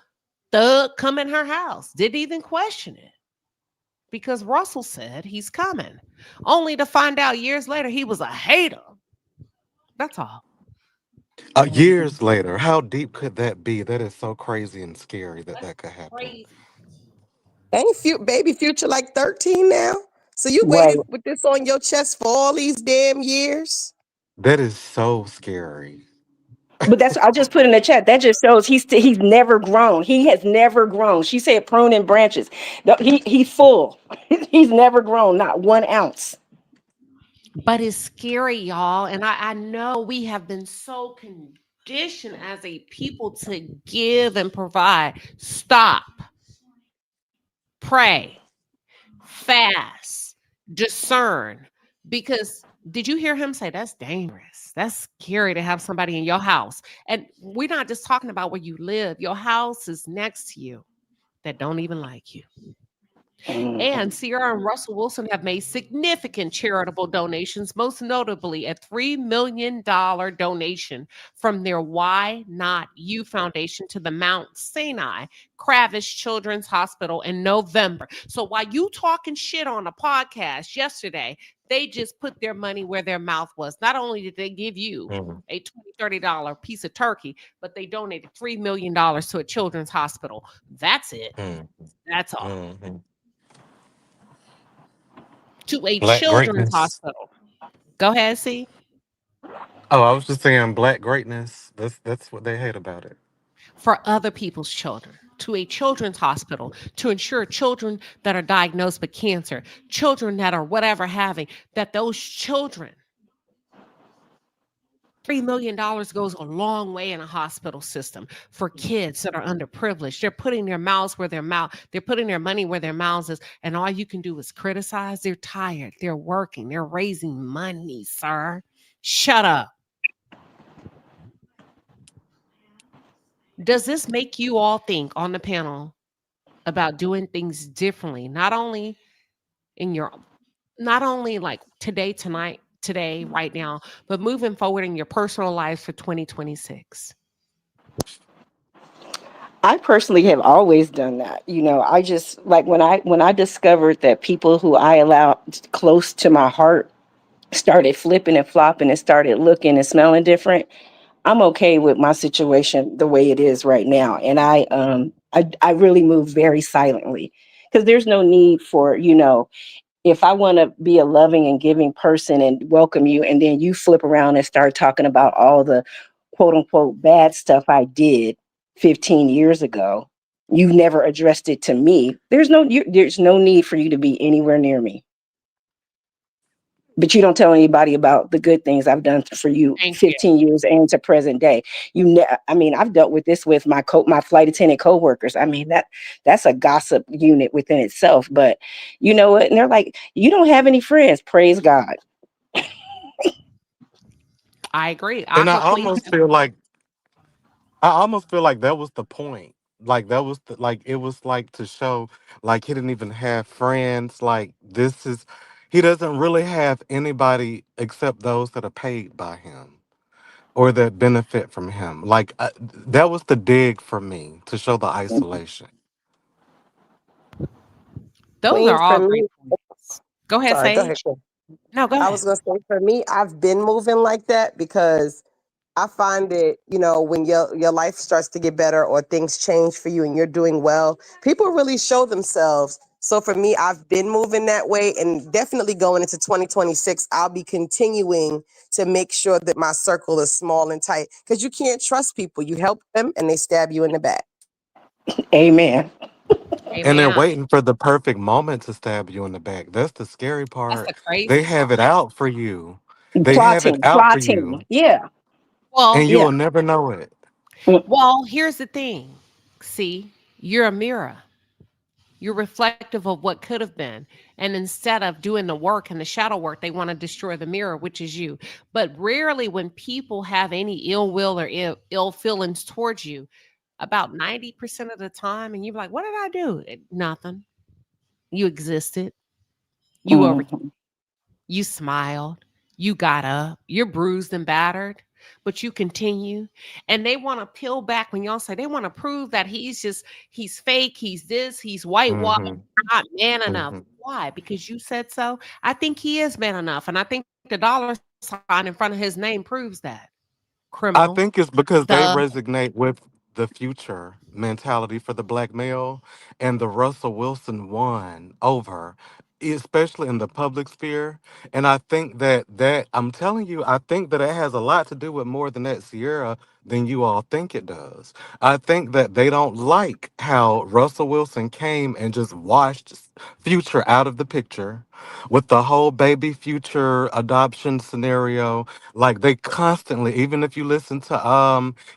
thug come in her house. Didn't even question it. Because Russell said he's coming. Only to find out years later he was a hater. That's all. Years later, how deep could that be? That is so crazy and scary that that could happen. Crazy. Ain't baby Future like 13 now? So you Right. waited with this on your chest for all these damn years? That is so scary. But that's I just put in the chat. That just shows he's never grown. He has never grown. She said pruning branches. No, he's full. He's never grown, not 1 ounce. But it's scary, y'all. And I know we have been so conditioned as a people to give and provide. Stop, pray, fast, discern. Because did you hear him say that's dangerous? That's scary to have somebody in your house. And we're not just talking about where you live, your house is next to you that don't even like you. And Sierra and Russell Wilson have made significant charitable donations, most notably a $3 million donation from their Why Not You Foundation to the Mount Sinai Kravish Children's Hospital in November. So while you talking shit on a podcast yesterday, they just put their money where their mouth was. Not only did they give you a $20, $30 piece of turkey, but they donated $3 million to a children's hospital. That's it. That's all. To a Black children's greatness. hospital. Go ahead, see. Oh, I was just saying black greatness. That's what they hate about it. For other people's children, to a children's hospital, to ensure children that are diagnosed with cancer, children that are whatever having, that those children, $3 million goes a long way in a hospital system for kids that are underprivileged. They're putting their mouths where their mouth, they're putting their money where their mouths is, and all you can do is criticize. They're tired. They're working. They're raising money, sir. Shut up. Does this make you all think on the panel about doing things differently? Not only like today, tonight, today, right now, but moving forward in your personal life for 2026? I personally have always done that. I just like when I discovered that people who I allow close to my heart started flipping and flopping and started looking and smelling different. I'm okay with my situation the way it is right now. And I really move very silently because there's no need for, if I want to be a loving and giving person and welcome you, and then you flip around and start talking about all the quote unquote bad stuff I did 15 years ago, you never addressed it to me. There's no need for you to be anywhere near me. But you don't tell anybody about the good things I've done for you 15 years and to present day. I've dealt with this with my flight attendant coworkers. That's a gossip unit within itself. But you know what? And they're like, you don't have any friends. Praise God. I agree. And I almost feel like that was the point. Like that was it was like to show like he didn't even have friends. Like he doesn't really have anybody except those that are paid by him or that benefit from him. Like that was the dig for me to show the isolation. Those Queen, are all for great me, points. Go ahead, sorry, go ahead. Sage. No, go I ahead. was gonna say for me, I've been moving like that because I find it, when your life starts to get better or things change for you and you're doing well, people really show themselves. So for me, I've been moving that way, and definitely going into 2026, I'll be continuing to make sure that my circle is small and tight because you can't trust people. You help them and they stab you in the back. Amen. And they're waiting for the perfect moment to stab you in the back. That's the scary part. That's the crazy They have part. it out for you. They have it out for you. Yeah. And you will never know it. Well, here's the thing. See, you're a mirror. You're reflective of what could have been. And instead of doing the work and the shadow work, they want to destroy the mirror, which is you. But rarely when people have any ill will or ill feelings towards you, about 90% of the time, and you're like, what did I do? Nothing. You existed. You overcame. You smiled. You got up. You're bruised and battered, but you continue. And they want to peel back when y'all say they want to prove that he's fake. He's this. He's whitewashed. Not man enough. Why? Because you said so. I think he is man enough, and I think the dollar sign in front of his name proves that. I Criminal. think it's because they resonate with the future mentality for the black male, and the Russell Wilson won over especially in the public sphere. And I think that I'm telling you, I think that it has a lot to do with more than that, Sierra, than you all think it does. I think that they don't like how Russell Wilson came and just washed Future out of the picture with the whole baby Future adoption scenario. Like they constantly, even if you listen to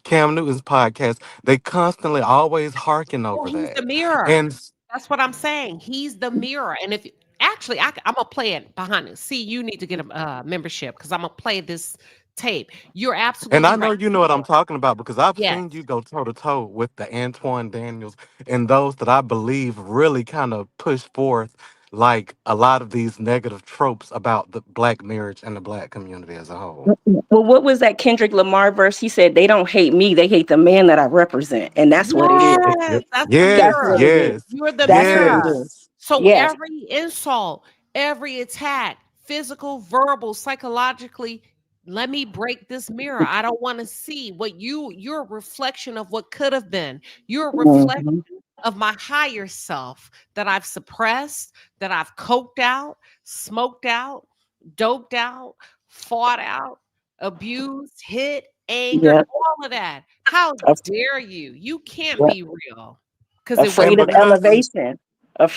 Cam Newton's podcast, they constantly always harken Well, over he's the that. mirror. And That's what I'm saying. He's the mirror. And if actually, I'm gonna play it behind it. See, you need to get a membership because I'm gonna play this tape. You're And absolutely I know right. you know what I'm talking about because I've Yes. seen you go toe to toe with the Antoine Daniels and those that I believe really kind of push forth like a lot of these negative tropes about the black marriage and the black community as a whole. Well, what was that Kendrick Lamar verse? He said, "They don't hate me; they hate the man that I represent," and that's what it is. Yes, that's the That's Yes, what mirror. it is. yes, You're the That's what it mirror. is. yes. So Yes. every insult, every attack, physical, verbal, psychologically, let me break this mirror. I don't want to see what you're a reflection of what could have been. You're a reflection Mhm. of my higher self that I've suppressed, that I've coked out, smoked out, doped out, fought out, abused, hit, angered, Yep. all of that. How Af- dare you? You can't yep. be real because it And Afraid of wasn't meant to be. because elevation.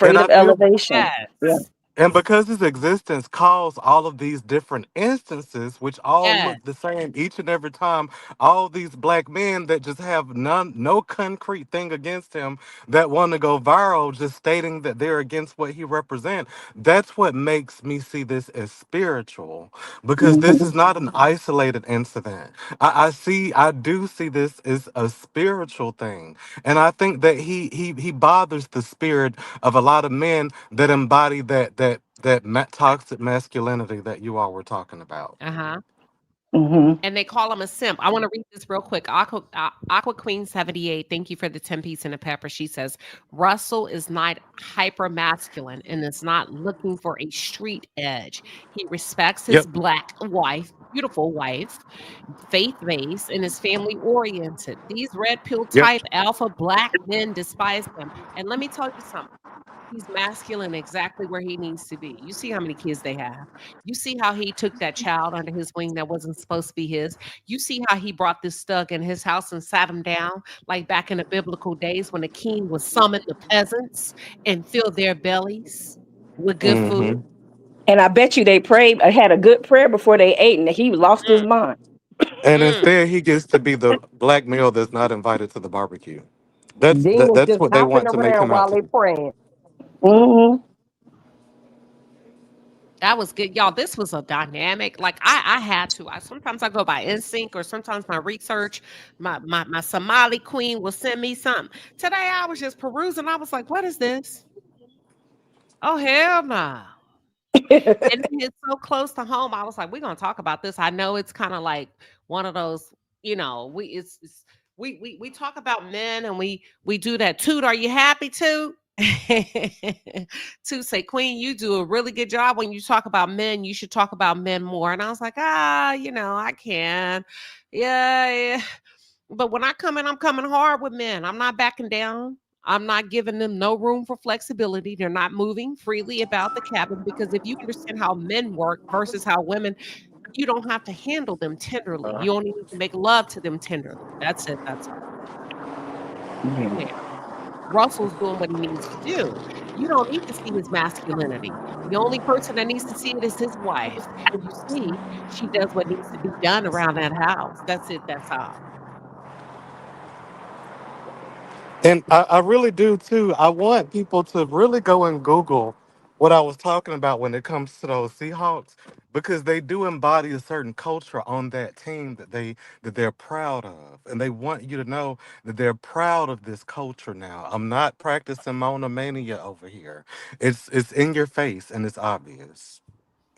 and Afraid I of feel elevation. Yeah. Yes. And because his existence caused all of these different instances, which all Yes. look the same each and every time, all these black men that just have no concrete thing against him that want to go viral, just stating that they're against what he represents. That's what makes me see this as spiritual, because this Mhm. is not an isolated incident. I do see this as a spiritual thing, and I think that he bothers the spirit of a lot of men that embody that toxic masculinity that you all were talking about. Uh-huh. Mhm. And they call him a simp. I want to read this real quick. Aqua Queen 78, thank you for the 10 piece and a pepper. She says, Russell is not hyper masculine and is not looking for a street edge. He respects his Yep, black wife, beautiful wife, faith based, and is family oriented. These red pill yep. type alpha black men despise him. And let me tell you something. He's masculine exactly where he needs to be. You see how many kids they have. You see how he took that child under his wing that wasn't supposed to be his. You see how he brought this thug in his house and sat him down, like back in the biblical days when the king would summon the peasants and fill their bellies with good food. Hmm. And I bet you they prayed, had a good prayer before they ate, and he lost his mind. And Mm. instead, he gets to be the black male that's not invited to the barbecue. Demons That's just what they hopping want to make around him out while to they be. praying. Mhm. That was good. Y'all, this was a dynamic. Like I had to. Sometimes I go by instinct or sometimes my research, my Somali queen will send me something. Today I was just perusing. I was like, what is this? Oh hell no. And it hit so close to home. I was like, we're gonna talk about this. I know it's kind of like one of those, we talk about men and we do that. Toot, are you happy too? To say, Queen, you do a really good job when you talk about men. You should talk about men more. And I was like, I can. Yeah, yeah. But when I come in, I'm coming hard with men. I'm not backing down. I'm not giving them no room for flexibility. They're not moving freely about the cabin because if you understand how men work versus how women, you don't have to handle them tenderly. You only need to make love to them tenderly. That's it. That's all. Yeah. Yeah. Russell's doing what he needs to do. You don't need to see his masculinity. The only person that needs to see it is his wife. You see, she does what needs to be done around that house. That's it. That's all. And I really do too. I want people to really go and Google what I was talking about when it comes to those Seahawks, because they do embody a certain culture on that team that they're proud of. And they want you to know that they're proud of this culture now. I'm not practicing monomania over here. It's in your face and it's obvious.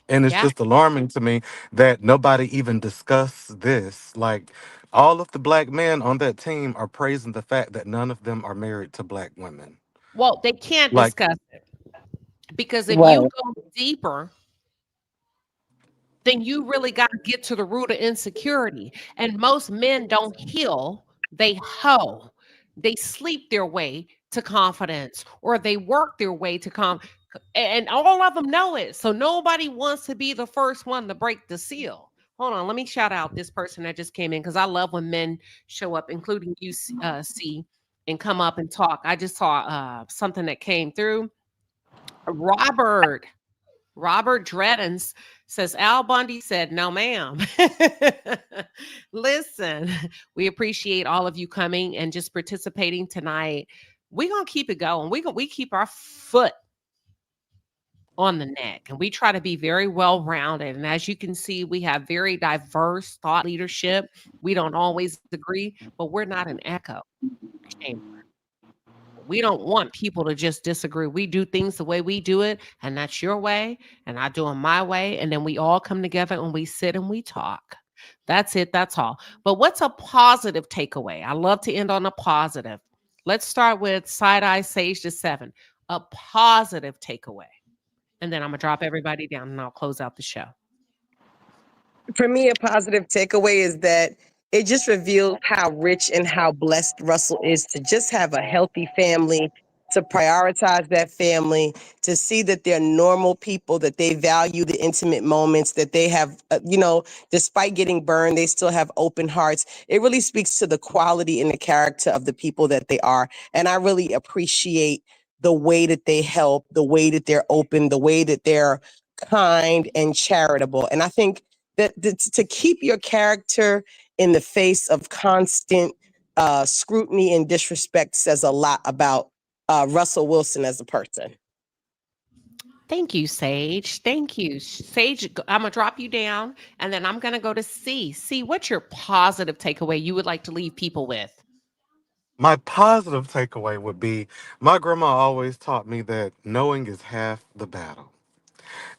And it's Yeah. just alarming to me that nobody even discussed this. Like, all of the black men on that team are praising the fact that none of them are married to black women. Well, they can't Like, discuss it because if you Right. go deeper, then you really got to get to the root of insecurity. And most men don't heal, they hoe. They sleep their way to confidence or they work their way to And all of them know it. So nobody wants to be the first one to break the seal. Hold on, let me shout out this person that just came in because I love when men show up, including you, C, and come up and talk. I just saw something that came through. Robert Dreddens says Al Bundy said, "No, ma'am." Listen, we appreciate all of you coming and just participating tonight. We're gonna keep it going. We keep our foot on the neck, and we try to be very well rounded. And as you can see, we have very diverse thought leadership. We don't always agree, but we're not an echo chamber. We don't want people to just disagree. We do things the way we do it, and that's your way, and I do it my way. And then we all come together and we sit and we talk. That's it. That's all. But what's a positive takeaway? I love to end on a positive. Let's start with Side Eye Sage to 7. A positive takeaway. And then I'm going to drop everybody down and I'll close out the show. For me, a positive takeaway is that it just reveals how rich and how blessed Russell is to just have a healthy family, to prioritize that family, to see that they're normal people, that they value the intimate moments, that they have, despite getting burned, they still have open hearts. It really speaks to the quality and the character of the people that they are. And I really appreciate the way that they help, the way that they're open, the way that they're kind and charitable. And I think that to keep your character in the face of constant scrutiny and disrespect says a lot about Russell Wilson as a person. Thank you, Sage. Thank you. Sage, I'm going to drop you down, and then I'm going to go to C. C, what's your positive takeaway you would like to leave people with? My positive takeaway would be my grandma always taught me that knowing is half the battle.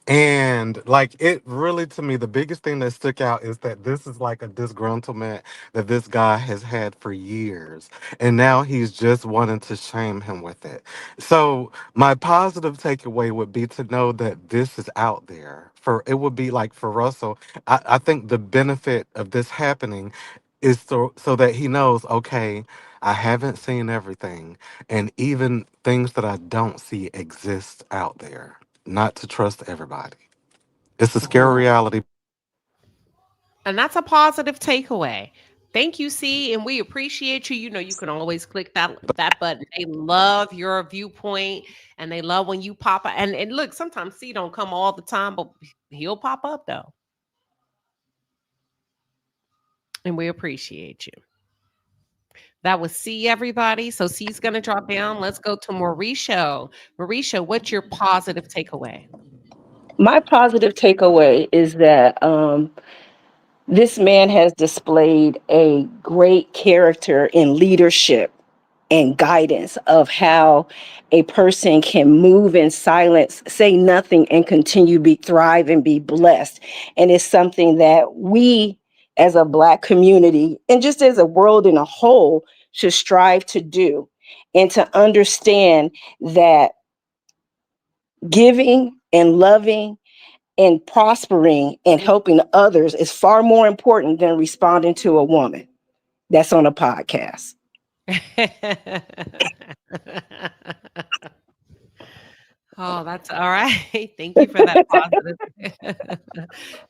And like it really, to me, the biggest thing that stuck out is that this is like a disgruntlement that this guy has had for years. And now he's just wanting to shame him with it. So my positive takeaway would be to know that this is out there. It would be like for Russell, I think the benefit of this happening is so that he knows, okay, I haven't seen everything. And even things that I don't see exist out there. Not to trust everybody. It's a scary reality. And that's a positive takeaway. Thank you, C, and we appreciate you. You know, you can always click that button. They love your viewpoint, and they love when you pop up. And look, sometimes C don't come all the time, but he'll pop up though. And we appreciate you. That was C, everybody. So C's going to drop down. Let's go to Mauricio. Mauricio, what's your positive takeaway? My positive takeaway is that this man has displayed a great character in leadership and guidance of how a person can move in silence, say nothing, and continue to thrive and be blessed. And it's something that we as a Black community and just as a world in a whole should strive to do, and to understand that giving and loving and prospering and helping others is far more important than responding to a woman that's on a podcast. Oh, that's all right. Thank you for that positive.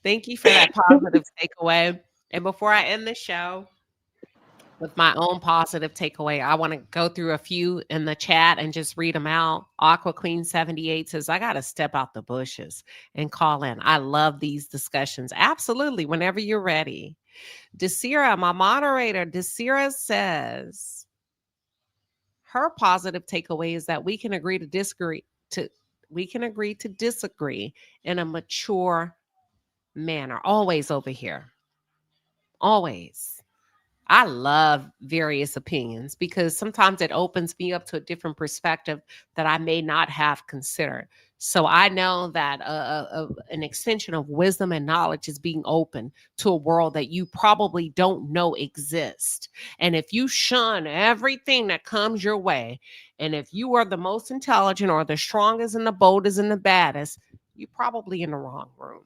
Thank you for that positive takeaway. And before I end the show with my own positive takeaway, I want to go through a few in the chat and just read them out. Aqua Queen 78 says, I got to step out the bushes and call in. I love these discussions. Absolutely. Whenever you're ready. Desira, my moderator, Desira says her positive takeaway is that we can agree to disagree in a mature manner. Always over here. Always. I love various opinions because sometimes it opens me up to a different perspective that I may not have considered. So I know that an extension of wisdom and knowledge is being open to a world that you probably don't know exists. And if you shun everything that comes your way, and if you are the most intelligent or the strongest and the boldest and the baddest, you're probably in the wrong room.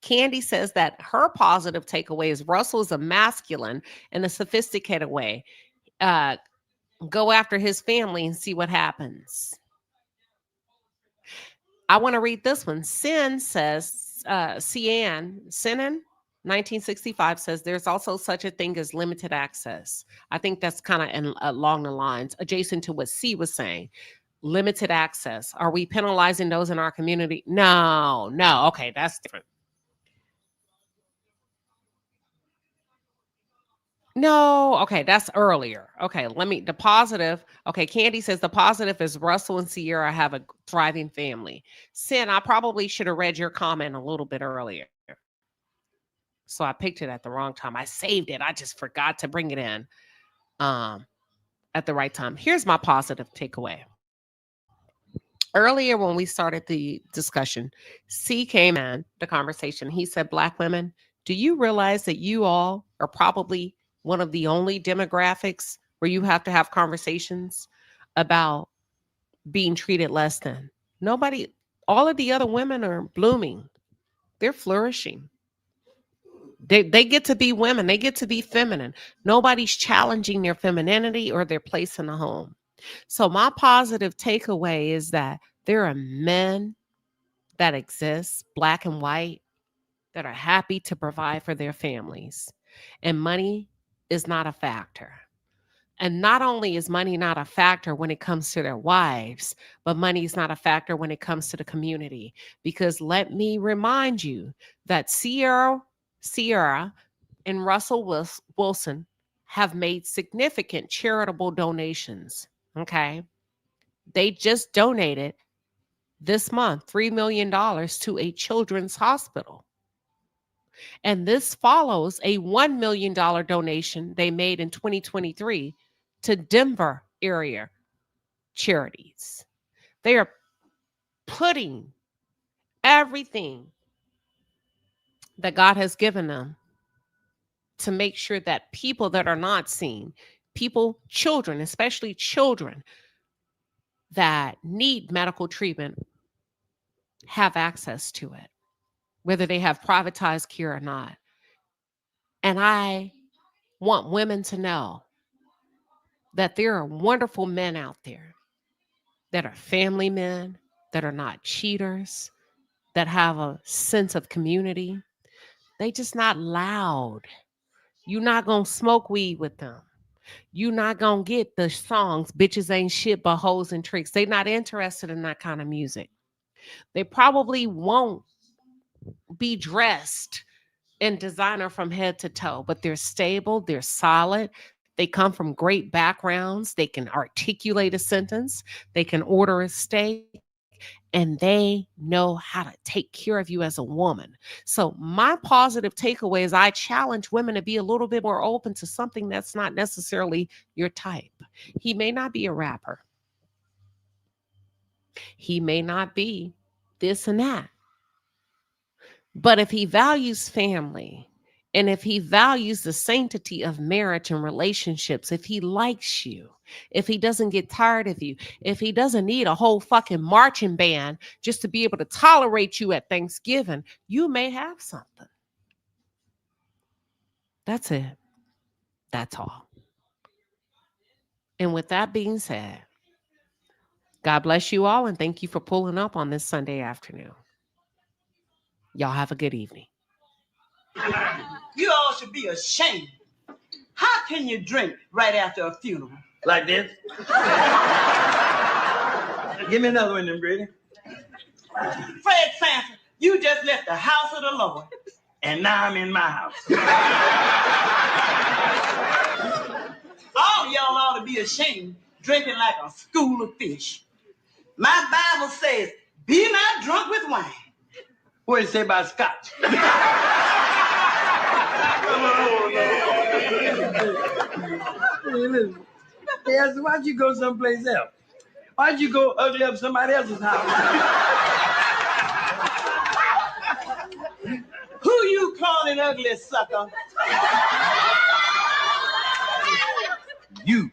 Candy says that her positive takeaway is Russell is a masculine in a sophisticated way. Go after his family and see what happens. I want to read this one. Sin says, Sinan 1965 says there's also such a thing as limited access. I think that's kind of along the lines adjacent to what C was saying. Limited access. Are we penalizing those in our community? No. Okay, that's different. No, okay, that's earlier. Okay, the positive. Okay, Candy says the positive is Russell and Sierra have a thriving family. Sin, I probably should have read your comment a little bit earlier. So I picked it at the wrong time. I saved it. I just forgot to bring it in at the right time. Here's my positive takeaway. Earlier when we started the discussion, C came in the conversation. He said, Black women, do you realize that you all are probably one of the only demographics where you have to have conversations about being treated less than? Nobody, all of the other women are blooming. They're flourishing. They get to be women. They get to be feminine. Nobody's challenging their femininity or their place in the home. So my positive takeaway is that there are men that exist, Black and white, that are happy to provide for their families. And money is not a factor. And not only is money not a factor when it comes to their wives, but money is not a factor when it comes to the community. Because let me remind you that Sierra and Russell Wilson have made significant charitable donations. Okay. They just donated this month $3 million to a children's hospital. And this follows a $1 million donation they made in 2023 to Denver area charities. They are putting everything that God has given them to make sure that people that are not seen, children, especially children that need medical treatment, have access to it, whether they have privatized care or not. And I want women to know that there are wonderful men out there that are family men, that are not cheaters, that have a sense of community. They just not loud. You're not going to smoke weed with them. You're not going to get the songs, bitches ain't shit but hoes and tricks. They're not interested in that kind of music. They probably won't be dressed in designer from head to toe, but they're stable, they're solid. They come from great backgrounds. They can articulate a sentence. They can order a steak. And they know how to take care of you as a woman. So my positive takeaway is I challenge women to be a little bit more open to something that's not necessarily your type. He may not be a rapper. He may not be this and that. But if he values family, and if he values the sanctity of marriage and relationships, if he likes you, if he doesn't get tired of you, if he doesn't need a whole fucking marching band just to be able to tolerate you at Thanksgiving, you may have something. That's it. That's all. And with that being said, God bless you all and thank you for pulling up on this Sunday afternoon. Y'all have a good evening. You all should be ashamed. How can you drink right after a funeral? Like this? Give me another one, then, Brady. Fred Sanford, you just left the house of the Lord, and now I'm in my house. All y'all ought to be ashamed drinking like a school of fish. My Bible says, be not drunk with wine. What does it say about scotch? Hey, listen. Yeah, so why'd you go someplace else? Why'd you go ugly up somebody else's house? Who you calling ugly, sucker? You.